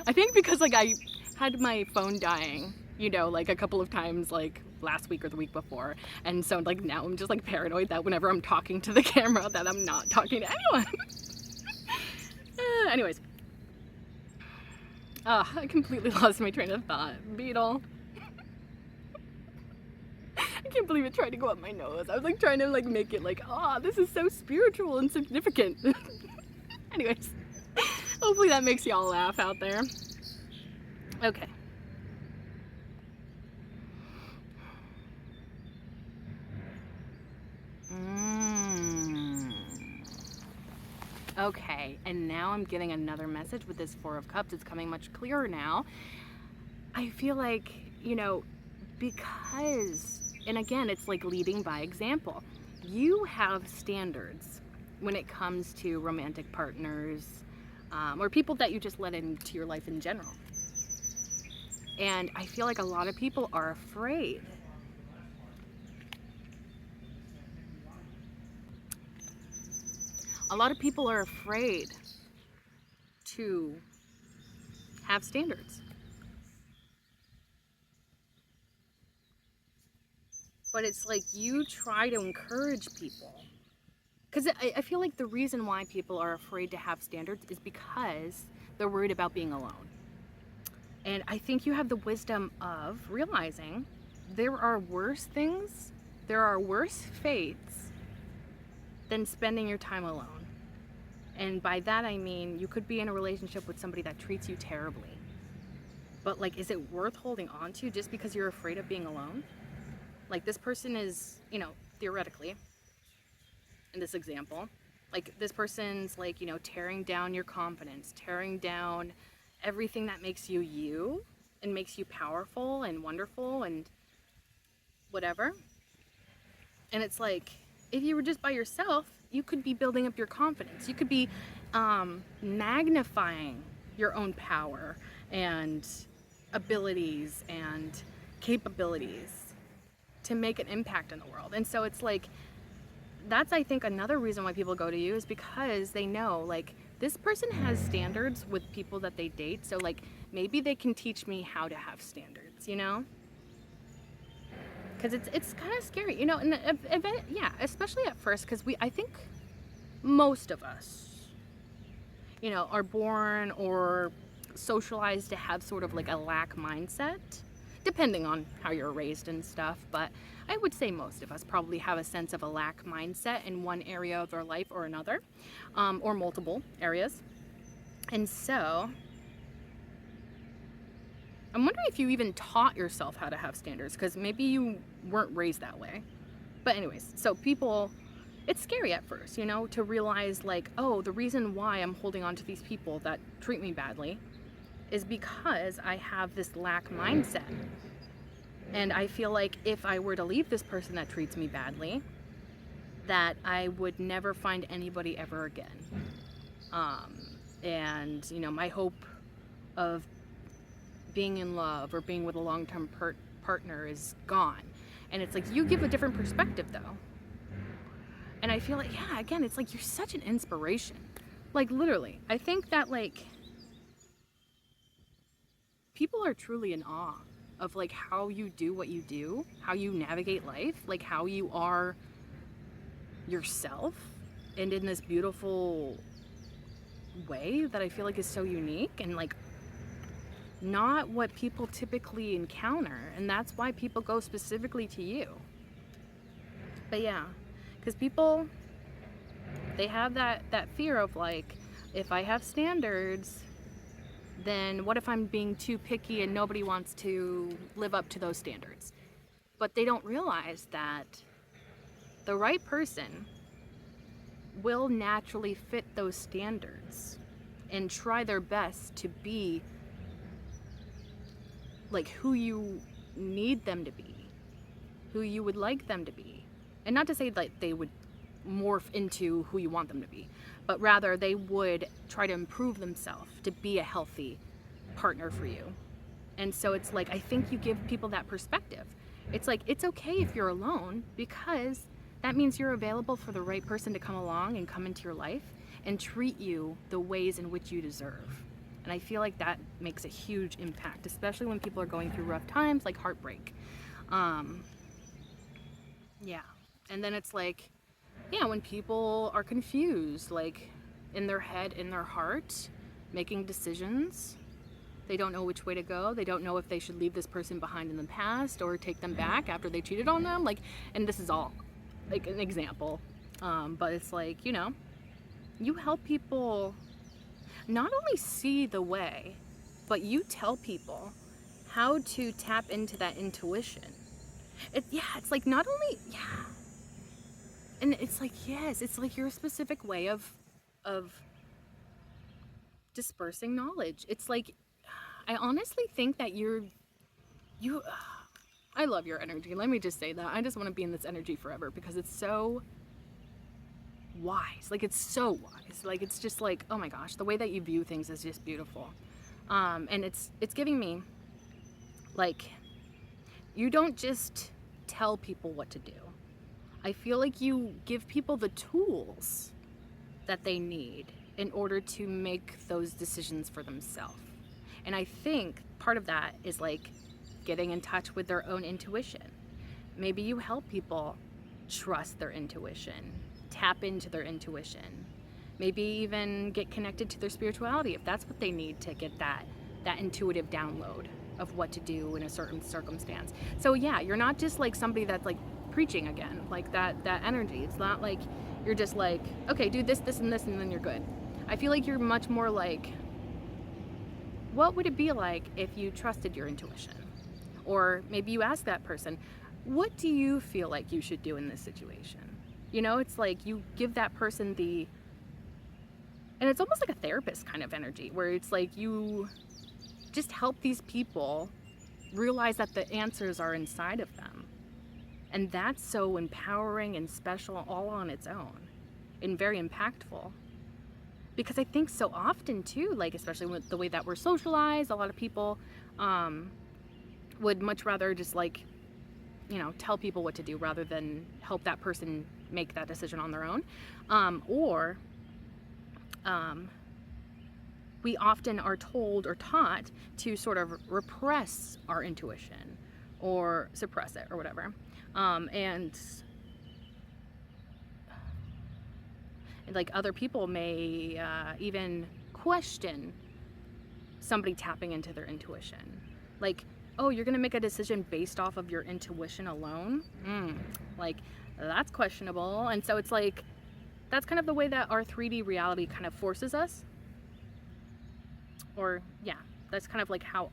I think because like I had my phone dying, you know, like a couple of times like last week or the week before. And so like now I'm just like paranoid that whenever I'm talking to the camera that I'm not talking to anyone. Anyways. I completely lost my train of thought. Beetle. I can't believe it tried to go up my nose. I was like trying to like make it like, this is so spiritual and significant. Anyways. Hopefully that makes y'all laugh out there. Okay. Okay, and now I'm getting another message with this Four of Cups. It's coming much clearer now. I feel like, you know, because, and again, it's like leading by example. You have standards when it comes to romantic partners, or people that you just let into your life in general. And I feel like a lot of people are afraid. A lot of people are afraid to have standards. But it's like you try to encourage people. Because I feel like the reason why people are afraid to have standards is because they're worried about being alone. And I think you have the wisdom of realizing there are worse things, there are worse fates than spending your time alone. And by that I mean you could be in a relationship with somebody that treats you terribly. But like, is it worth holding on to just because you're afraid of being alone? Like this person is, you know, theoretically, in this example, like this person's like, you know, tearing down your confidence, tearing down everything that makes you you and makes you powerful and wonderful and whatever. And it's like, if you were just by yourself, you could be building up your confidence. You could be magnifying your own power and abilities and capabilities to make an impact in the world. And so it's like, that's, I think, another reason why people go to you is because they know, like, this person has standards with people that they date. So, like, maybe they can teach me how to have standards, you know? Because it's kind of scary, you know? And yeah, especially at first, because I think most of us, you know, are born or socialized to have sort of like a lack mindset, depending on how you're raised and stuff. But I would say most of us probably have a sense of a lack mindset in one area of our life or another, or multiple areas. And so I'm wondering if you even taught yourself how to have standards, because maybe you weren't raised that way. But anyways, so people it's scary at first, you know, to realize like, oh, the reason why I'm holding on to these people that treat me badly is because I have this lack mindset. And I feel like if I were to leave this person that treats me badly, that I would never find anybody ever again. And, you know, my hope of being in love or being with a long-term partner is gone. And it's like, you give a different perspective though. And I feel like, yeah, again, it's like, you're such an inspiration. Like, literally, I think that, like, people are truly in awe of, like, how you do what you do, how you navigate life, like, how you are yourself, and in this beautiful way that I feel like is so unique and, like, not what people typically encounter. And that's why people go specifically to you. But yeah, because people, they have that fear of like, if I have standards, then what if I'm being too picky and nobody wants to live up to those standards? But they don't realize that the right person will naturally fit those standards and try their best to be like who you need them to be, who you would like them to be. And not to say that they would morph into who you want them to be, but rather they would try to improve themselves to be a healthy partner for you. And so it's like, I think you give people that perspective. It's like, it's okay if you're alone, because that means you're available for the right person to come along and come into your life and treat you the ways in which you deserve. And I feel like that makes a huge impact, especially when people are going through rough times like heartbreak. Yeah. And then it's like, yeah, when people are confused, like in their head, in their heart, making decisions, they don't know which way to go. They don't know if they should leave this person behind in the past or take them back after they cheated on them. Like, and this is all like an example. But it's like, you know, you help people not only see the way, but you tell people how to tap into that intuition. It's like not only, and it's like, yes, it's like your specific way of dispersing knowledge. It's like, I honestly think that you, I love your energy. Let me just say that. I just want to be in this energy forever because it's so wise. Like, it's so wise. Like, it's just like, oh my gosh, the way that you view things is just beautiful. And it's giving me, like, you don't just tell people what to do. I feel like you give people the tools that they need in order to make those decisions for themselves. And I think part of that is like getting in touch with their own intuition. Maybe you help people trust their intuition, tap into their intuition, maybe even get connected to their spirituality if that's what they need to get that intuitive download of what to do in a certain circumstance. So yeah, you're not just like somebody that's like preaching again, like that energy. It's not like you're just like, okay, do this, this, and this, and then you're good. I feel like you're much more like, what would it be like if you trusted your intuition? Or maybe you ask that person, what do you feel like you should do in this situation? You know, it's like you give that person and it's almost like a therapist kind of energy, where it's like you just help these people realize that the answers are inside of them. And that's so empowering and special all on its own and very impactful. Because I think so often too, like especially with the way that we're socialized, a lot of people would much rather just like, you know, tell people what to do rather than help that person make that decision on their own. We often are told or taught to sort of repress our intuition or suppress it or whatever. And like other people may even question somebody tapping into their intuition. Like, oh, you're gonna make a decision based off of your intuition alone? Like, that's questionable. And so it's like, that's kind of the way that our 3D reality kind of forces us. Or yeah, that's kind of like how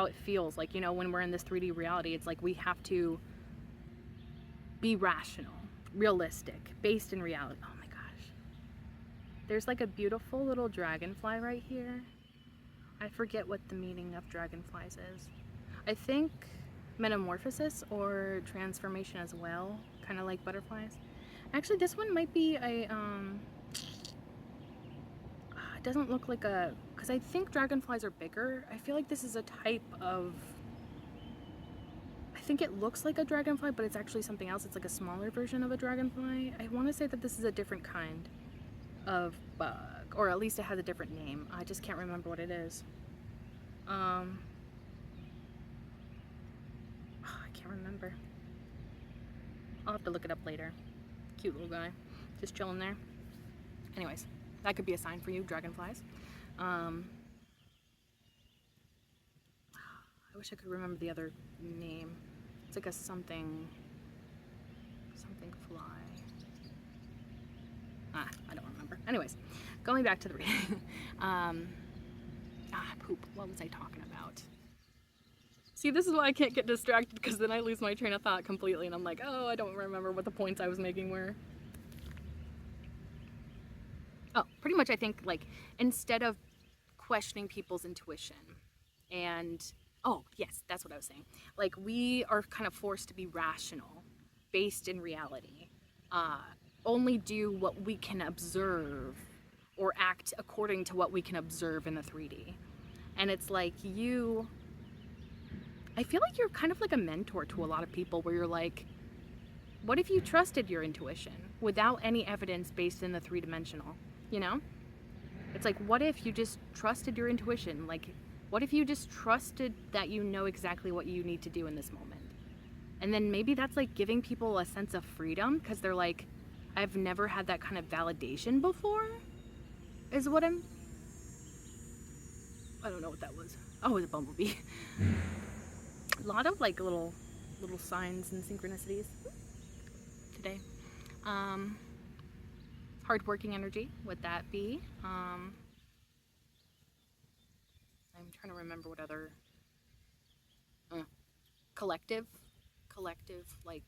it feels. Like, you know, when we're in this 3D reality, it's like we have to be rational. realistic, based in reality. Oh my gosh. There's like a beautiful little dragonfly right here. I forget what the meaning of dragonflies is. I think metamorphosis or transformation as well, kind of like butterflies. Actually, this one might be a, it doesn't look like a, because I think dragonflies are bigger. I feel like this is a type of, I think it looks like a dragonfly, but it's actually something else. It's like a smaller version of a dragonfly. I want to say that this is a different kind of bug, or at least it has a different name. I just can't remember what it is. I can't remember. I'll have to look it up later. Cute little guy, just chilling there. Anyways, that could be a sign for you, dragonflies. I wish I could remember the other name. It's like a something fly. I don't remember. Anyways, going back to the reading. Poop. What was I talking about? See, this is why I can't get distracted, because then I lose my train of thought completely and I'm like, oh, I don't remember what the points I was making were. Oh, pretty much I think, like, instead of questioning people's intuition and, oh, yes, that's what I was saying. Like, we are kind of forced to be rational, based in reality. Only do what we can observe or act according to what we can observe in the 3D. And it's like I feel like you're kind of like a mentor to a lot of people, where you're like, what if you trusted your intuition without any evidence based in the 3-dimensional, you know? It's like, what if you just trusted your intuition? Like, what if you just trusted that you know exactly what you need to do in this moment? And then maybe that's like giving people a sense of freedom, because they're like, I've never had that kind of validation before, is what I don't know what that was. Oh, it was a bumblebee. A lot of like little signs and synchronicities today. Hardworking energy, would that be? I'm trying to remember what other collective, like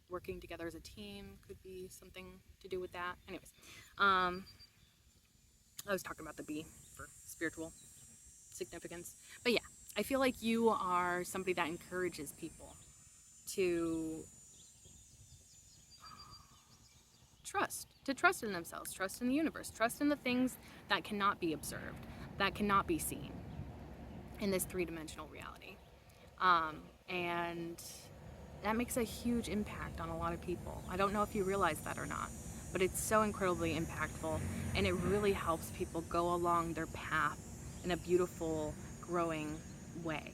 working together as a team could be something to do with that. Anyways, I was talking about the bee for spiritual significance. But yeah, I feel like you are somebody that encourages people to trust in themselves, trust in the universe, trust in the things that cannot be observed, that cannot be seen in this 3-dimensional reality. And that makes a huge impact on a lot of people. I don't know if you realize that or not, but it's so incredibly impactful, and it really helps people go along their path in a beautiful, growing way.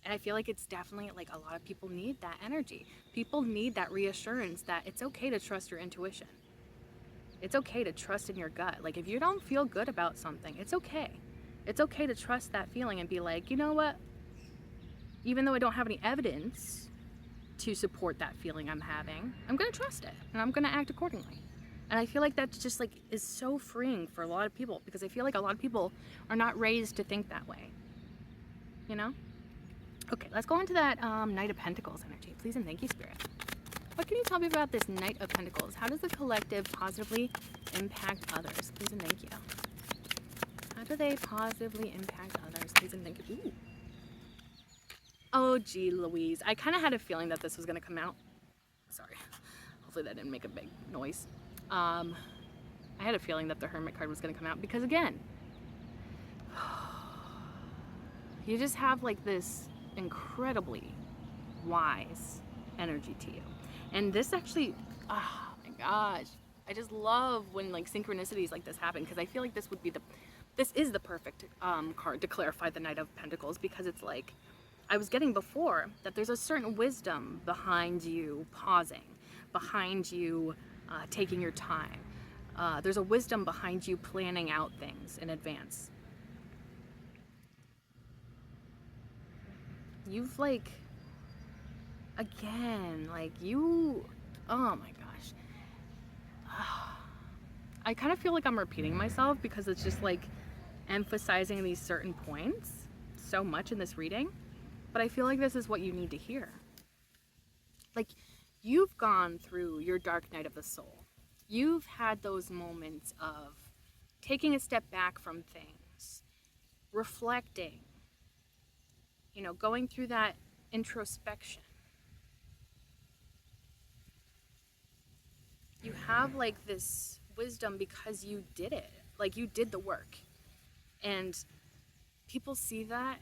And I feel like it's definitely, like, a lot of people need that energy. People need that reassurance that it's okay to trust your intuition. It's okay to trust in your gut. Like, if you don't feel good about something, it's okay. It's okay to trust that feeling and be like, you know what? Even though I don't have any evidence to support that feeling I'm having, I'm gonna trust it and I'm gonna act accordingly. And I feel like that's just like is so freeing for a lot of people, because I feel like a lot of people are not raised to think that way, you know? Okay, let's go into that Knight of Pentacles energy. Please and thank you, Spirit. What can you tell me about this Knight of Pentacles? How does the collective positively impact others? Please and thank you. How do they positively impact others? Please and thank you. Ooh. Oh, gee Louise. I kind of had a feeling that this was going to come out. Sorry. Hopefully that didn't make a big noise. I had a feeling that the Hermit card was going to come out because, again, you just have like this incredibly wise energy to you. And this actually, oh my gosh, I just love when like synchronicities like this happen, because I feel like this is the perfect card to clarify the Knight of Pentacles, because it's like, I was getting before that there's a certain wisdom behind you pausing, behind you taking your time. There's a wisdom behind you planning out things in advance. You've like, again, like you, oh my gosh. I kind of feel like I'm repeating myself, because it's just like emphasizing these certain points so much in this reading. But I feel like this is what you need to hear. Like, you've gone through your dark night of the soul. You've had those moments of taking a step back from things, reflecting, going through that introspection. You have like this wisdom because you did it. Like you did the work. And people see that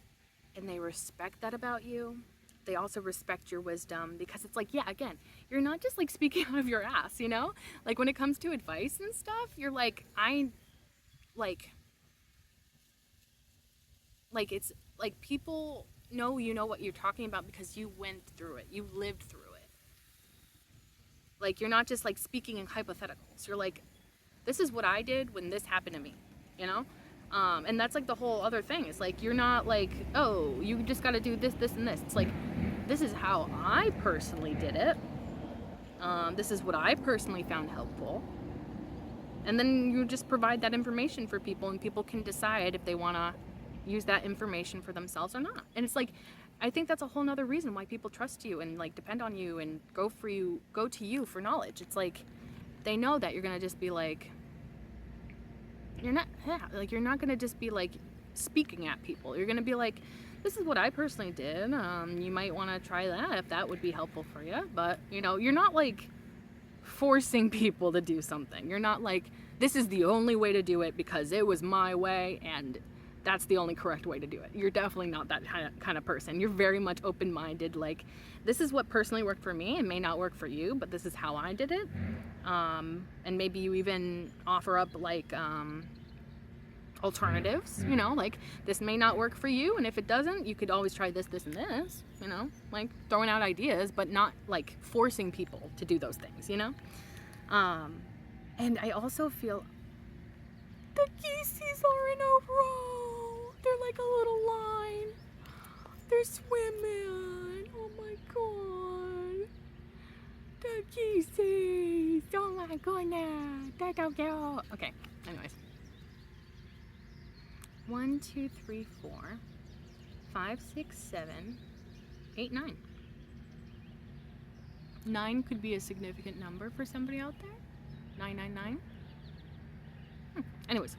and they respect that about you. They also respect your wisdom because it's like, yeah, again, you're not just like speaking out of your ass, Like when it comes to advice and stuff, you're like, it's like people know what you're talking about because you went through it. You lived through it. Like you're not just like speaking in hypotheticals. You're like, this is what I did when this happened to me, And that's like the whole other thing. It's like, you're not like, oh, you just got to do this, this, and this. It's like, this is how I personally did it. This is what I personally found helpful. And then you just provide that information for people and people can decide if they want to use that information for themselves or not. And it's like, I think that's a whole nother reason why people trust you and like depend on you and go to you for knowledge. It's like, they know that you're going to just be like, you're not going to just be like speaking at people. You're going to be like, this is what I personally did. You might want to try that if that would be helpful for you. But, you're not like forcing people to do something. You're not like, this is the only way to do it because it was my way and that's the only correct way to do it. You're definitely not that kind of person. You're very much open-minded. Like, this is what personally worked for me. It may not work for you, but this is how I did it. And maybe you even offer up like alternatives, like this may not work for you. And if it doesn't, you could always try this, this, and this, like throwing out ideas, but not like forcing people to do those things, And I also feel the geesies are in a row. They're like a little line. They're swimming. Oh my god. The geesies. Oh my goodness. They're so cute. Okay, anyways. 1, 2, 3, 4, 5, 6, 7, 8, 9. 9 could be a significant number for somebody out there. 999. Anyways.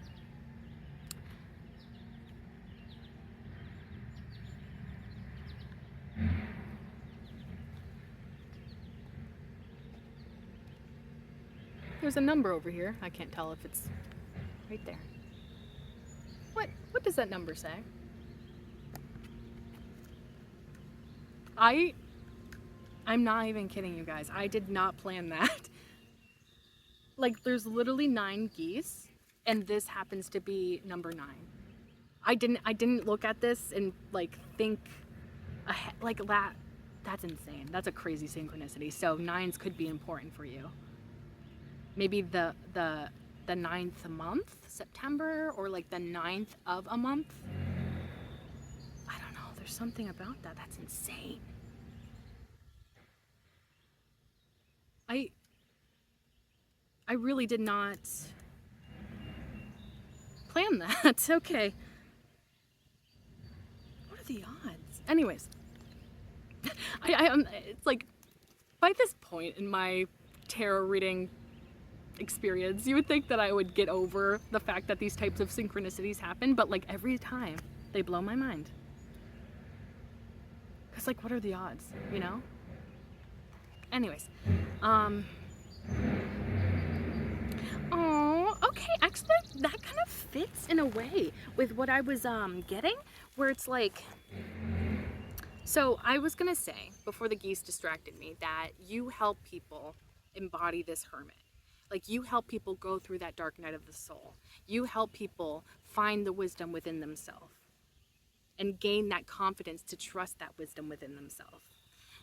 There's a number over here. I can't tell if it's right there. What does that number say? I'm not even kidding you guys. I did not plan that. Like, there's literally 9 geese, and this happens to be number 9. I didn't look at this and like think ahead, like that. That's insane. That's a crazy synchronicity. So 9s could be important for you. Maybe the 9th month, September, or like the 9th of a month. I don't know. There's something about that. That's insane. I really did not plan that. Okay. What are the odds? Anyways, it's like, by this point in my tarot reading experience, you would think that I would get over the fact that these types of synchronicities happen, but like every time they blow my mind. Cause like, what are the odds, Anyways, oh, okay, actually that kind of fits in a way with what I was getting, where it's like, so I was gonna say before the geese distracted me that you help people embody this hermit. Like, you help people go through that dark night of the soul. You help people find the wisdom within themselves and gain that confidence to trust that wisdom within themselves.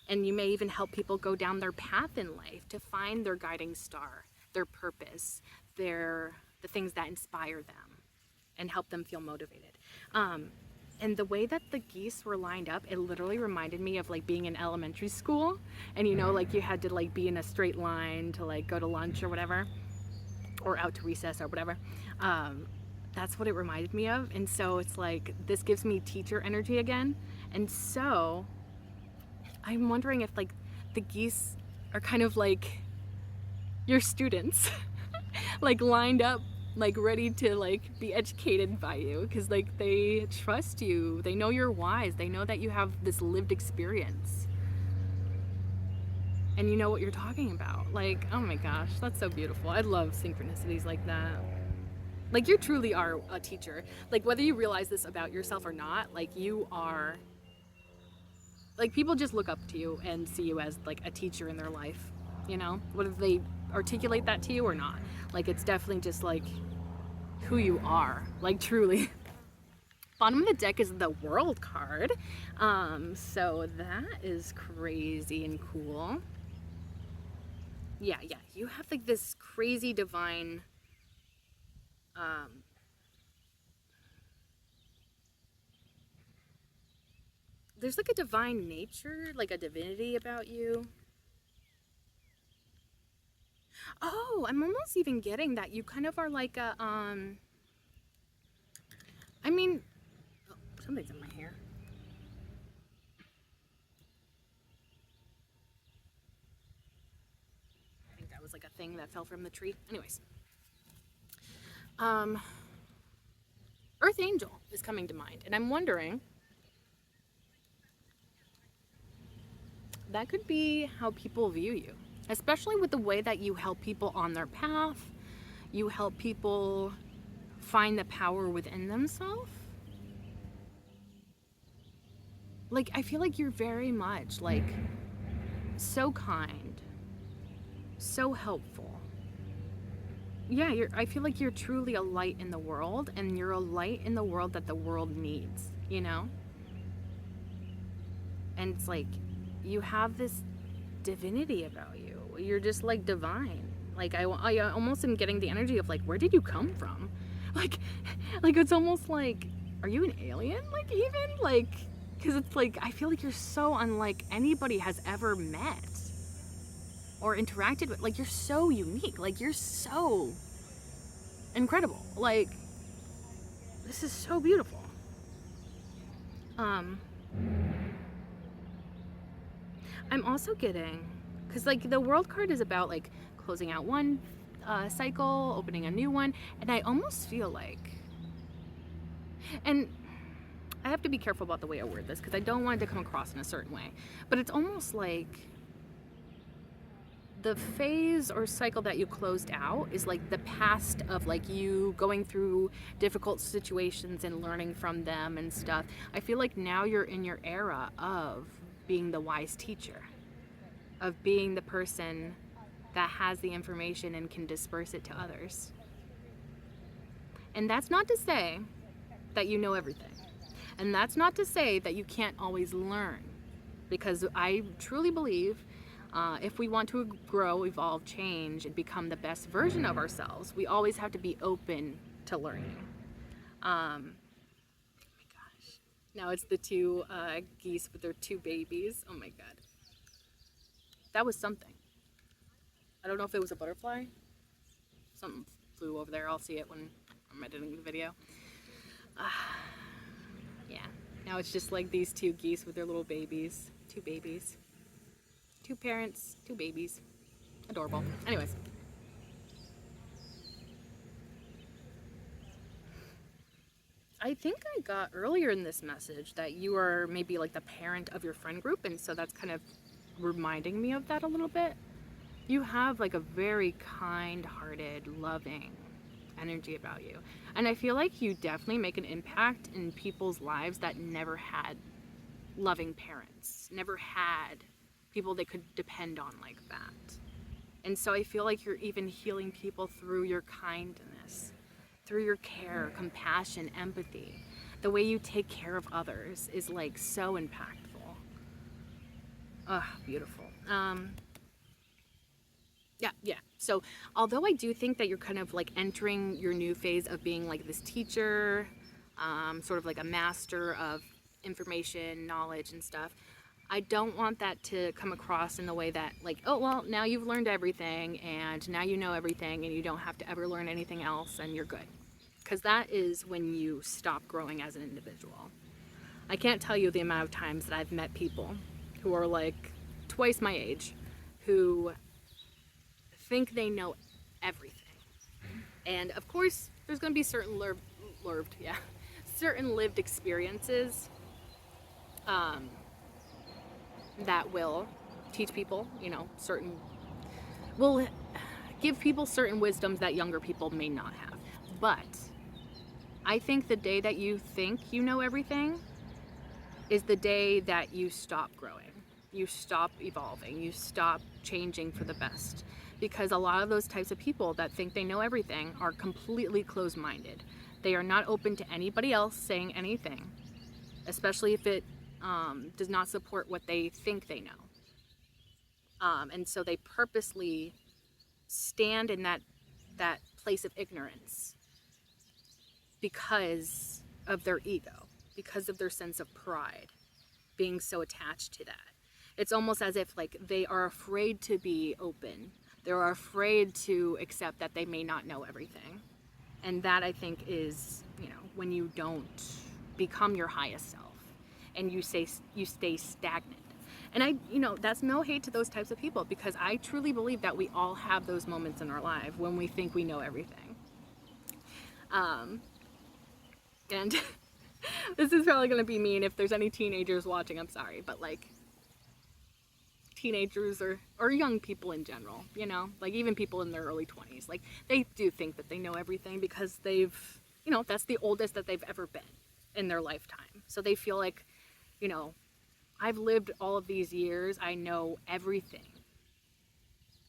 And you may even help people go down their path in life to find their guiding star, their purpose, the things that inspire them and help them feel motivated. And the way that the geese were lined up, it literally reminded me of like being in elementary school, and like you had to like be in a straight line to like go to lunch or whatever, or out to recess or whatever. That's what it reminded me of. And so it's like, this gives me teacher energy again. And so I'm wondering if like the geese are kind of like your students, like lined up, like ready to like be educated by you, because like they trust you, they know you're wise, they know that you have this lived experience and you know what you're talking about. Like, oh my gosh, that's so beautiful. I love synchronicities like that. Like, you truly are a teacher. Like, whether you realize this about yourself or not, like, you are, like, people just look up to you and see you as like a teacher in their life, you know, whether they articulate that to you or not. Like, it's definitely just like who you are, like, truly. Bottom of the deck is the World card. So that is crazy and cool. Yeah, you have like this crazy divine there's like a divine nature, like a divinity about you. Oh, I'm almost even getting that you kind of are like a I mean, oh, something's in my hair. I think that was like a thing that fell from the tree. Anyways, um Earth Angel is coming to mind, and I'm wondering, that could be how people view you, especially with the way that you help people on their path. You help people find the power within themselves. Like, I feel like you're very much like so kind, so helpful. Yeah, I feel like you're truly a light in the world, and you're a light in the world that the world needs, you know? And it's like you have this divinity about you. You're just like divine. Like, I almost am getting the energy of like, where did you come from? Like, like it's almost like, are you an alien? Like, even like, because it's like, I feel like you're so unlike anybody has ever met or interacted with. Like, you're so unique. Like, you're so incredible. Like, this is so beautiful. I'm also getting, because like the World card is about like closing out one cycle, opening a new one, and I almost feel like, and I have to be careful about the way I word this because I don't want it to come across in a certain way, but it's almost like the phase or cycle that you closed out is like the past of like you going through difficult situations and learning from them and stuff. I feel like now you're in your era of being the wise teacher, of being the person that has the information and can disperse it to others. And that's not to say that you know everything. And that's not to say that you can't always learn. Because I truly believe if we want to grow, evolve, change, and become the best version of ourselves, we always have to be open to learning. Oh my gosh. Now it's the two geese with their two babies. Oh my god. That was something. I don't know if it was a butterfly. Something flew over there. I'll see it when I'm editing the video. Yeah. Now it's just like these two geese with their little babies. Two babies. Two parents, two babies. Adorable. Anyways. I think I got earlier in this message that you are maybe like the parent of your friend group, and so that's kind of reminding me of that a little bit. You have like a very kind-hearted, loving energy about you. And I feel like you definitely make an impact in people's lives that never had loving parents, never had people they could depend on like that. And so I feel like you're even healing people through your kindness, through your care, compassion, empathy. The way you take care of others is like so impactful. Ugh, beautiful. Yeah. So although I do think that you're kind of like entering your new phase of being like this teacher, sort of like a master of information, knowledge and stuff, I don't want that to come across in the way that like, oh, well, now you've learned everything and now you know everything and you don't have to ever learn anything else and you're good. Because that is when you stop growing as an individual. I can't tell you the amount of times that I've met people who are like twice my age, who think they know everything. And of course, there's going to be certain certain lived experiences that will teach people, will give people certain wisdoms that younger people may not have. But I think the day that you think you know everything is the day that you stop growing, you stop evolving, you stop changing for the best. Because a lot of those types of people that think they know everything are completely closed-minded. They are not open to anybody else saying anything, especially if it does not support what they think they know. And so they purposely stand in that place of ignorance because of their ego, because of their sense of pride, being so attached to that. It's almost as if like they are afraid to be open. They're afraid to accept that they may not know everything. And that, I think, is, when you don't become your highest self and you stay stagnant. And that's no hate to those types of people, because I truly believe that we all have those moments in our life when we think we know everything. And this is probably going to be mean if there's any teenagers watching, I'm sorry, but like teenagers or young people in general, like even people in their early 20s, like they do think that they know everything because they've, that's the oldest that they've ever been in their lifetime. So they feel like, I've lived all of these years, I know everything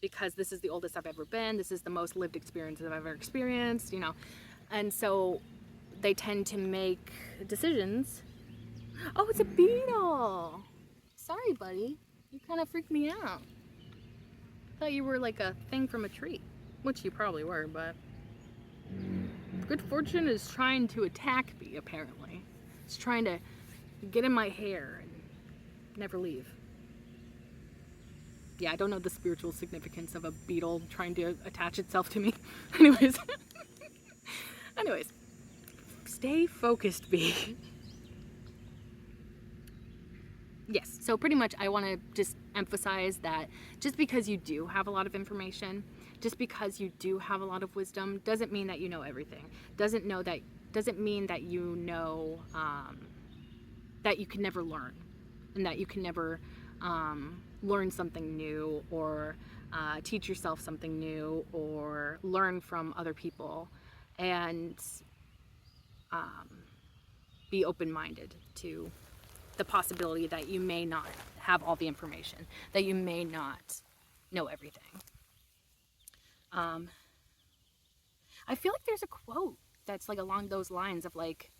because this is the oldest I've ever been, this is the most lived experience I've ever experienced, and so they tend to make decisions. Oh, it's a beetle! Sorry, buddy. You kind of freaked me out. I thought you were like a thing from a tree, which you probably were, but good fortune is trying to attack me, apparently. It's trying to get in my hair and never leave. Yeah, I don't know the spiritual significance of a beetle trying to attach itself to me. Anyways. Stay focused, bee. Yes, so pretty much I want to just emphasize that just because you do have a lot of information, just because you do have a lot of wisdom, doesn't mean that you know everything. Doesn't mean that you know that you can never learn, and that you can never learn something new, or teach yourself something new, or learn from other people, and be open-minded to the possibility that you may not have all the information, that you may not know everything. I feel like there's a quote that's like along those lines of like,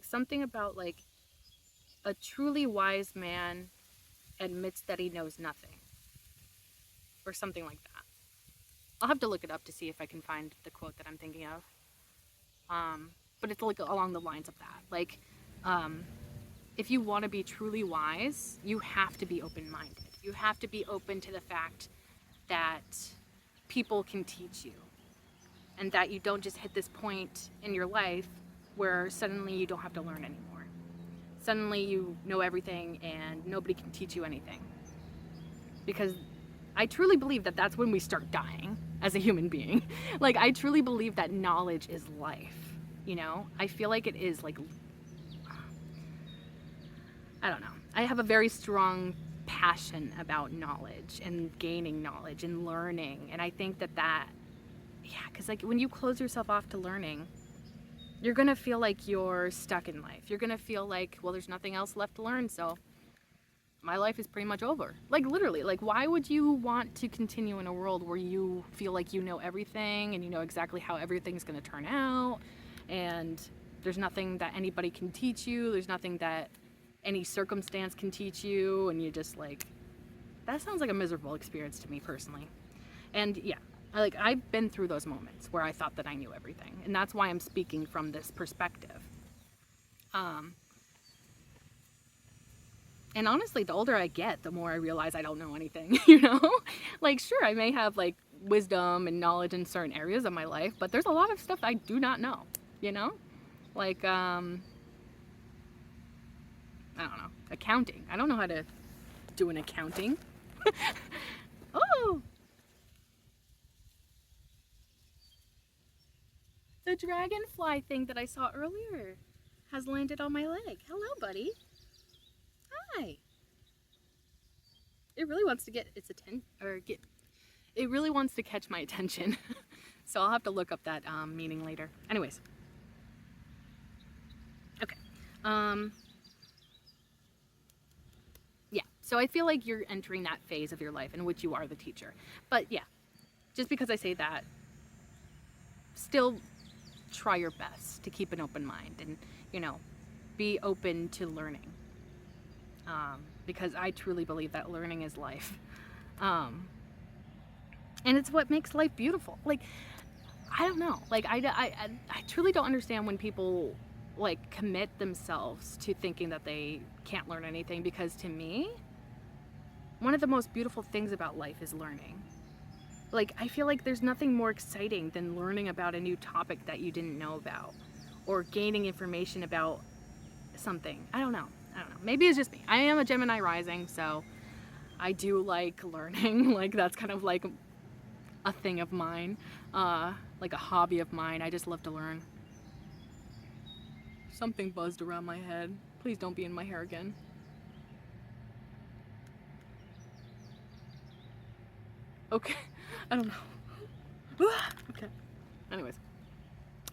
something about like a truly wise man admits that he knows nothing, or something like that. I'll have to look it up to see if I can find the quote that I'm thinking of. But it's like along the lines of that. Like, if you want to be truly wise, you have to be open-minded. You have to be open to the fact that people can teach you, and that you don't just hit this point in your life where suddenly you don't have to learn anymore. Suddenly you know everything and nobody can teach you anything. Because I truly believe that that's when we start dying as a human being. Like, I truly believe that knowledge is life, I feel like it is like, I don't know. I have a very strong passion about knowledge and gaining knowledge and learning. And I think because like when you close yourself off to learning, you're going to feel like you're stuck in life. You're going to feel like, well, there's nothing else left to learn, so my life is pretty much over. Like, literally, like, why would you want to continue in a world where you feel like you know everything and you know exactly how everything's going to turn out, and there's nothing that anybody can teach you, there's nothing that any circumstance can teach you, and you just like, that sounds like a miserable experience to me personally. And yeah, I've been through those moments where I thought that I knew everything, and that's why I'm speaking from this perspective. And honestly, the older I get, the more I realize I don't know anything, Like, sure, I may have like wisdom and knowledge in certain areas of my life, but there's a lot of stuff I do not know, Like, I don't know, accounting. I don't know how to do an accounting. Oh! The dragonfly thing that I saw earlier has landed on my leg. Hello, buddy. Hi. It really wants to get its attention, it really wants to catch my attention. So I'll have to look up that meaning later. Anyways. Okay. Yeah, so I feel like you're entering that phase of your life in which you are the teacher. But yeah, just because I say that, still try your best to keep an open mind and, you know, be open to learning. Because I truly believe that learning is life. And it's what makes life beautiful. Like, I don't know. Like, I truly don't understand when people, like, commit themselves to thinking that they can't learn anything, because to me, one of the most beautiful things about life is learning. Like, I feel like there's nothing more exciting than learning about a new topic that you didn't know about, or gaining information about something. I don't know. Maybe it's just me. I am a Gemini rising, so I do like learning. Like, that's kind of like a thing of mine, like a hobby of mine. I just love to learn. Something buzzed around my head. Please don't be in my hair again. Okay, I don't know. Okay, anyways,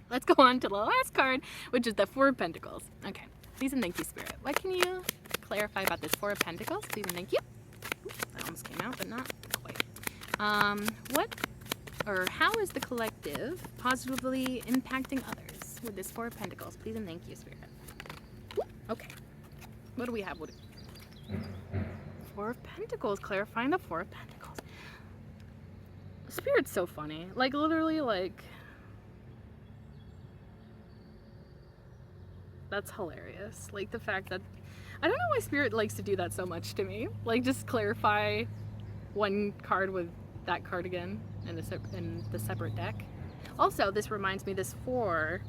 let's go on to the last card, which is the Four of Pentacles. Okay, please and thank you, Spirit. What can you clarify about this Four of Pentacles? Please and thank you. Oops, that almost came out, but not quite. What or how is the collective positively impacting others with this Four of Pentacles? Please and thank you, Spirit. Okay, what do we have? Four of Pentacles, clarifying the Four of Pentacles. Spirit's so funny. Like, literally, like, that's hilarious. Like, the fact that, I don't know why Spirit likes to do that so much to me. Like, just clarify one card with that card again in the separate deck. Also, this reminds me, this four,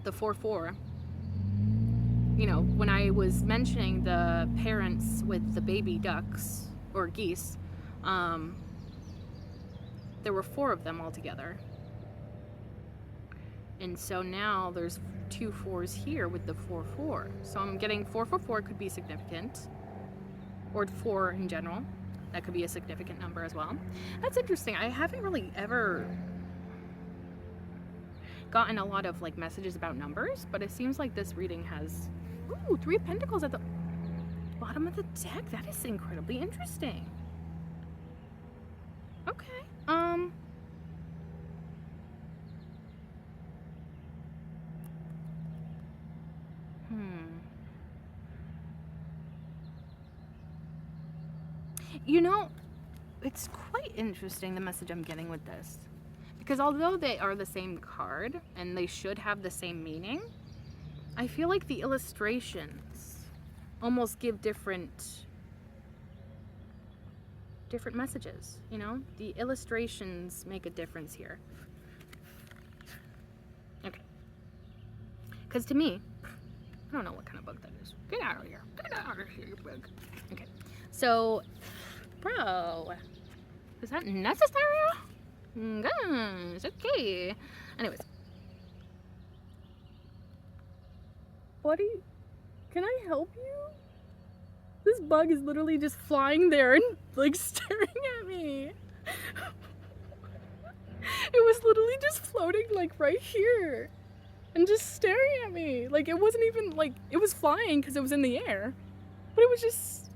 the 4-4, you know, when I was mentioning the parents with the baby ducks, or geese, there were 4 of them altogether. And so now there's 2 4s here with the 4-4. So I'm getting 4-4 could be significant, or 4 in general. That could be a significant number as well. That's interesting. I haven't really ever gotten a lot of like messages about numbers, but it seems like this reading has, ooh, 3 of Pentacles at the bottom of the deck. That is incredibly interesting. Okay. You know, it's quite interesting, the message I'm getting with this. Because although they are the same card, and they should have the same meaning, I feel like the illustrations almost give different messages, you know? The illustrations make a difference here. Okay. Because to me, I don't know what kind of bug that is. Get out of here. Get out of here, you bug. Okay. So, bro, is that necessary? Gosh, okay. Anyways. Buddy, can I help you? This bug is literally just flying there and like staring at me. It was literally just floating like right here and just staring at me. Like, it wasn't even like, it was flying because it was in the air, but it was just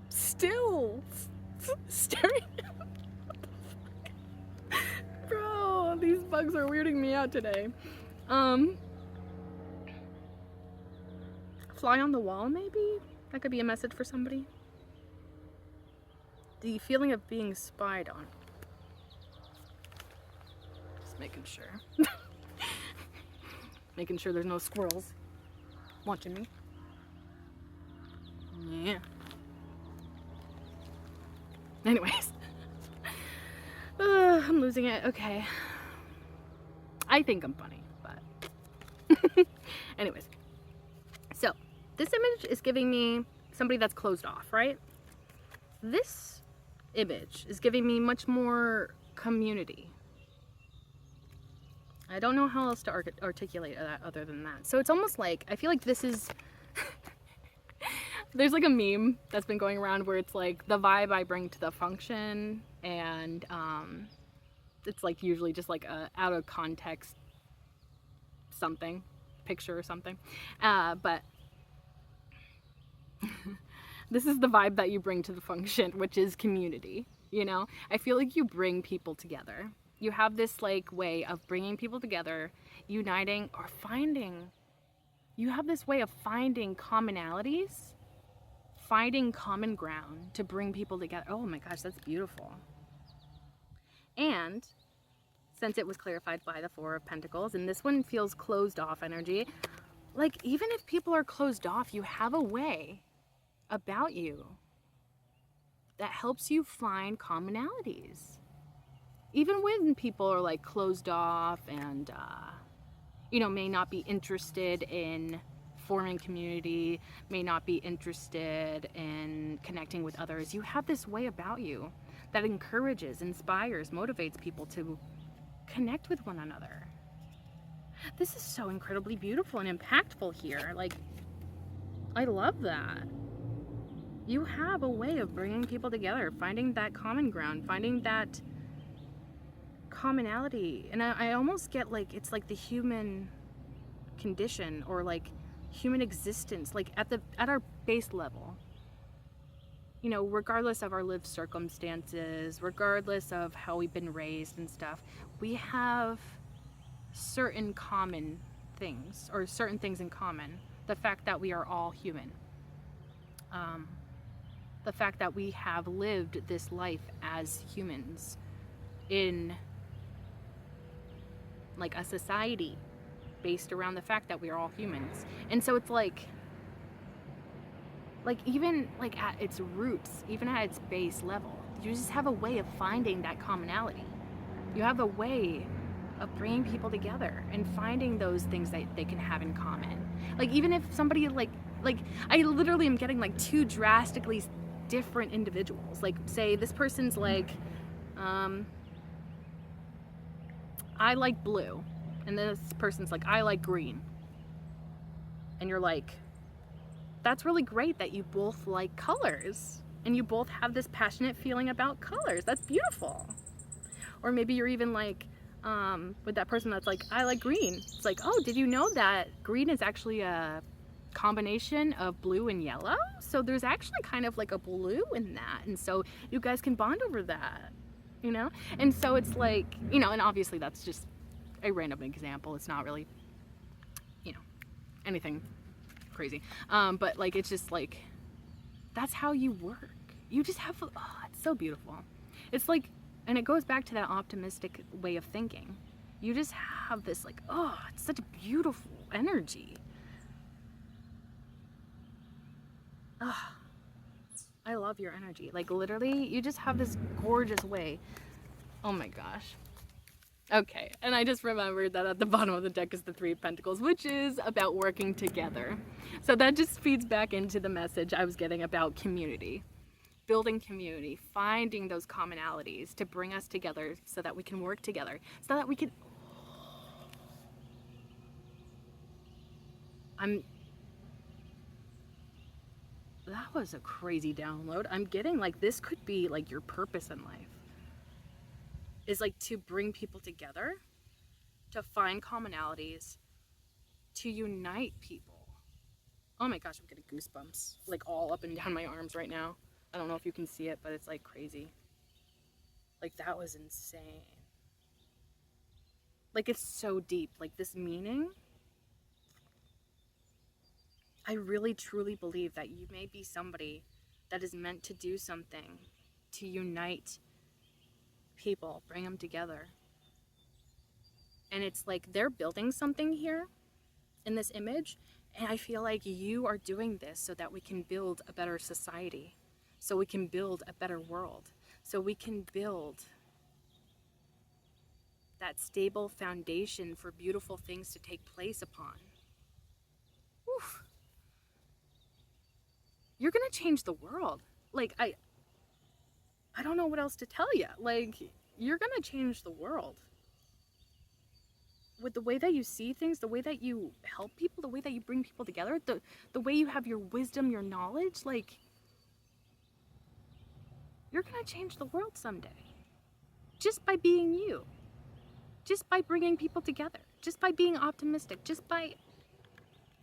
still staring at me. What the fuck? Bro, these bugs are weirding me out today. Fly on the wall, maybe? That could be a message for somebody. The feeling of being spied on. Just making sure. Making sure there's no squirrels watching me. Yeah. Anyways. I'm losing it. Okay. I think I'm funny, but... Anyways. So, This image is giving me somebody that's closed off, right? This image is giving me much more community. I don't know how else to articulate that other than that. So it's almost like, I feel like this is, there's like a meme that's been going around where it's like the vibe I bring to the function, and it's like usually just like a out of context something, picture or something. But this is the vibe that you bring to the function, which is community. You know, I feel like you bring people together. You have this like way of bringing people together, uniting or finding. You have this way of finding commonalities, finding common ground to bring people together. Oh my gosh, that's beautiful. And since it was clarified by the Four of Pentacles, and this one feels closed off energy, like even if people are closed off, you have a way about you that helps you find commonalities. Even when people are like closed off and, you know, may not be interested in forming community, may not be interested in connecting with others, you have this way about you that encourages, inspires, motivates people to connect with one another. This is so incredibly beautiful and impactful here. Like, I love that. You have a way of bringing people together, finding that common ground, finding that commonality. And I almost get like it's like the human condition, or like human existence, like at our base level, you know, regardless of our lived circumstances, regardless of how we've been raised and stuff, we have certain common things, or certain things in common. The fact that we are all human, the fact that we have lived this life as humans in like a society based around the fact that we are all humans. And so it's like even like at its roots, even at its base level, you just have a way of finding that commonality. You have a way of bringing people together and finding those things that they can have in common. Like even if somebody like I literally am getting like two drastically different individuals. Like say this person's like, I like blue, and this person's like, I like green. And you're like, that's really great that you both like colors and you both have this passionate feeling about colors. That's beautiful. Or maybe you're even like, with that person that's like, I like green. It's like, oh, did you know that green is actually a combination of blue and yellow? So there's actually kind of like a blue in that. And so you guys can bond over that, you know? And so it's like, you know, and obviously that's just a random example. It's not really, you know, anything crazy. But like, it's just like, that's how you work. You just have, oh, it's so beautiful. It's like, and it goes back to that optimistic way of thinking. You just have this like, oh, it's such a beautiful energy. Oh, I love your energy. Like literally, you just have this gorgeous way. Oh my gosh. Okay, and I just remembered that at the bottom of the deck is the Three of Pentacles, which is about working together. So that just feeds back into the message I was getting about community. Building community, finding those commonalities to bring us together so that we can work together, so that we can... That was a crazy download. I'm getting like this could be like your purpose in life. Is like to bring people together, to find commonalities, to unite people. Oh my gosh, I'm getting goosebumps like all up and down my arms right now. I don't know if you can see it, but it's like crazy. Like that was insane. Like it's so deep, like this meaning. I really truly believe that you may be somebody that is meant to do something to unite people, bring them together. And it's like they're building something here in this image, and I feel like you are doing this so that we can build a better society, so we can build a better world, so we can build that stable foundation for beautiful things to take place upon. Whew. you're gonna change the world. Like, I don't know what else to tell you. Like, you're gonna change the world with the way that you see things, the way that you help people, the way that you bring people together, the way you have your wisdom, your knowledge. Like, you're gonna change the world someday, just by being you, just by bringing people together, just by being optimistic, just by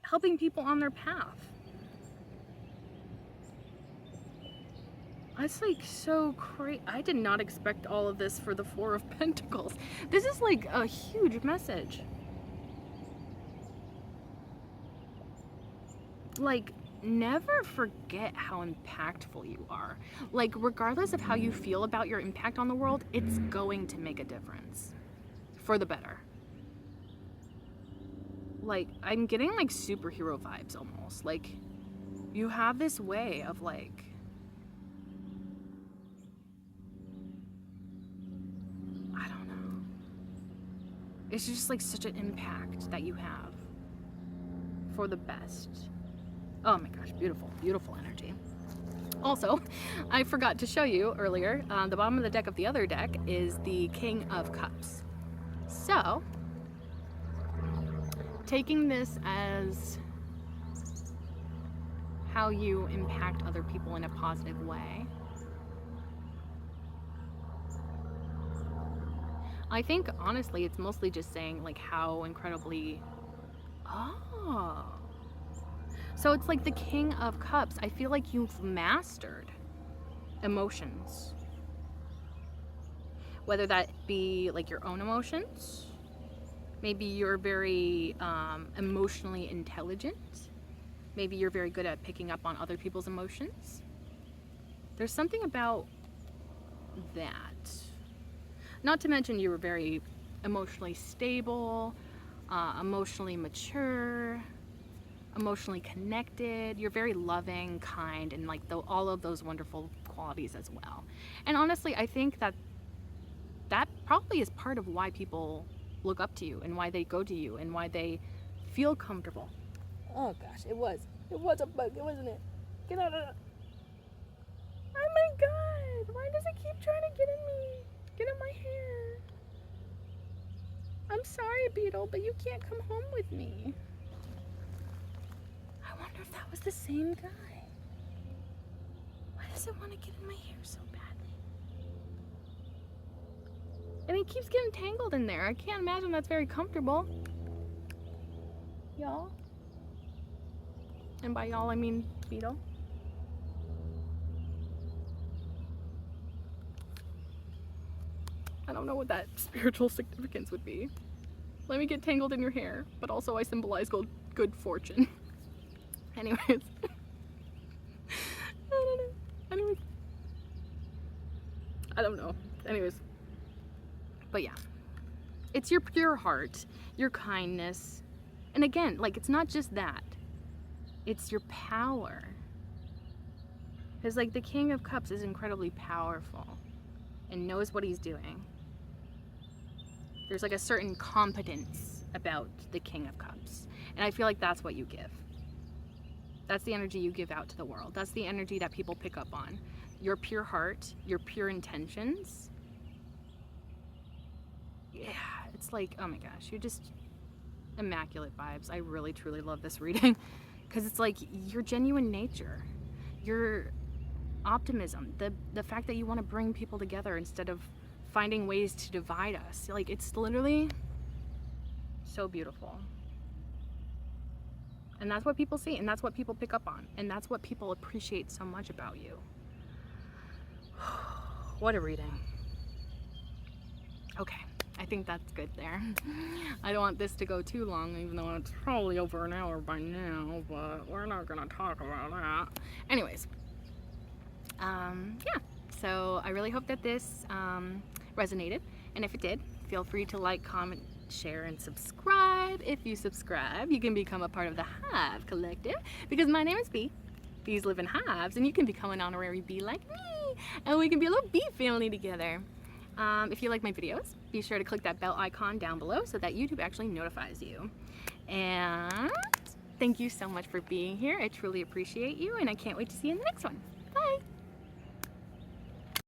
helping people on their path. That's like so crazy. I did not expect all of this for the Four of Pentacles. This is like a huge message. Like, never forget how impactful you are. Like, regardless of how you feel about your impact on the world, it's going to make a difference for the better. Like, I'm getting like superhero vibes almost. Like, you have this way of like, I don't know. It's just like such an impact that you have for the best. Oh my gosh, beautiful, beautiful energy. Also, I forgot to show you earlier, the bottom of the deck of the other deck is the King of Cups. So, taking this as how you impact other people in a positive way, I think honestly it's mostly just saying like how incredibly, oh, so it's like the King of Cups. I feel like you've mastered emotions, whether that be like your own emotions. Maybe you're very emotionally intelligent. Maybe you're very good at picking up on other people's emotions. There's something about that. Not to mention you were very emotionally stable, emotionally mature, emotionally connected. You're very loving, kind, and like all of those wonderful qualities as well. And honestly, I think that probably is part of why people look up to you and why they go to you and why they feel comfortable. Oh gosh, it was a bug, wasn't it? Get out of it. Oh my god, why does it keep trying to get in me? Get in my hair. I'm sorry, Beetle, but you can't come home with me. I wonder if that was the same guy. Why does it want to get in my hair so badly? And it keeps getting tangled in there. I can't imagine that's very comfortable. Y'all? And by y'all, I mean Beetle. I don't know what that spiritual significance would be. Let me get tangled in your hair, but also I symbolize good fortune. Anyways. I don't know. Anyways. I don't know. Anyways. But yeah. It's your pure heart, your kindness. And again, like, it's not just that. It's your power. Because, like, the King of Cups is incredibly powerful and knows what he's doing. There's, like, a certain competence about the King of Cups. And I feel like that's what you give. That's the energy you give out to the world. That's the energy that people pick up on. Your pure heart, your pure intentions. Yeah, it's like, oh my gosh, you're just immaculate vibes. I really, truly love this reading. Because it's like your genuine nature, your optimism, the fact that you want to bring people together instead of finding ways to divide us. Like, it's literally so beautiful. And that's what people see, and that's what people pick up on, and that's what people appreciate so much about you. What a reading. Okay, I think that's good there. I don't want this to go too long, even though it's probably over an hour by now, but we're not gonna talk about that. Anyways, yeah, so I really hope that this resonated, and if it did, feel free to like, comment, share, and subscribe. If you subscribe, you can become a part of the Hive Collective, because my name is Bee. Bees live in hives, and you can become an honorary bee like me, and we can be a little bee family together. If you like my videos, be sure to click that bell icon down below so that YouTube actually notifies you. And Thank you so much for being here. I truly appreciate you, and I can't wait to see you in the next one. Bye.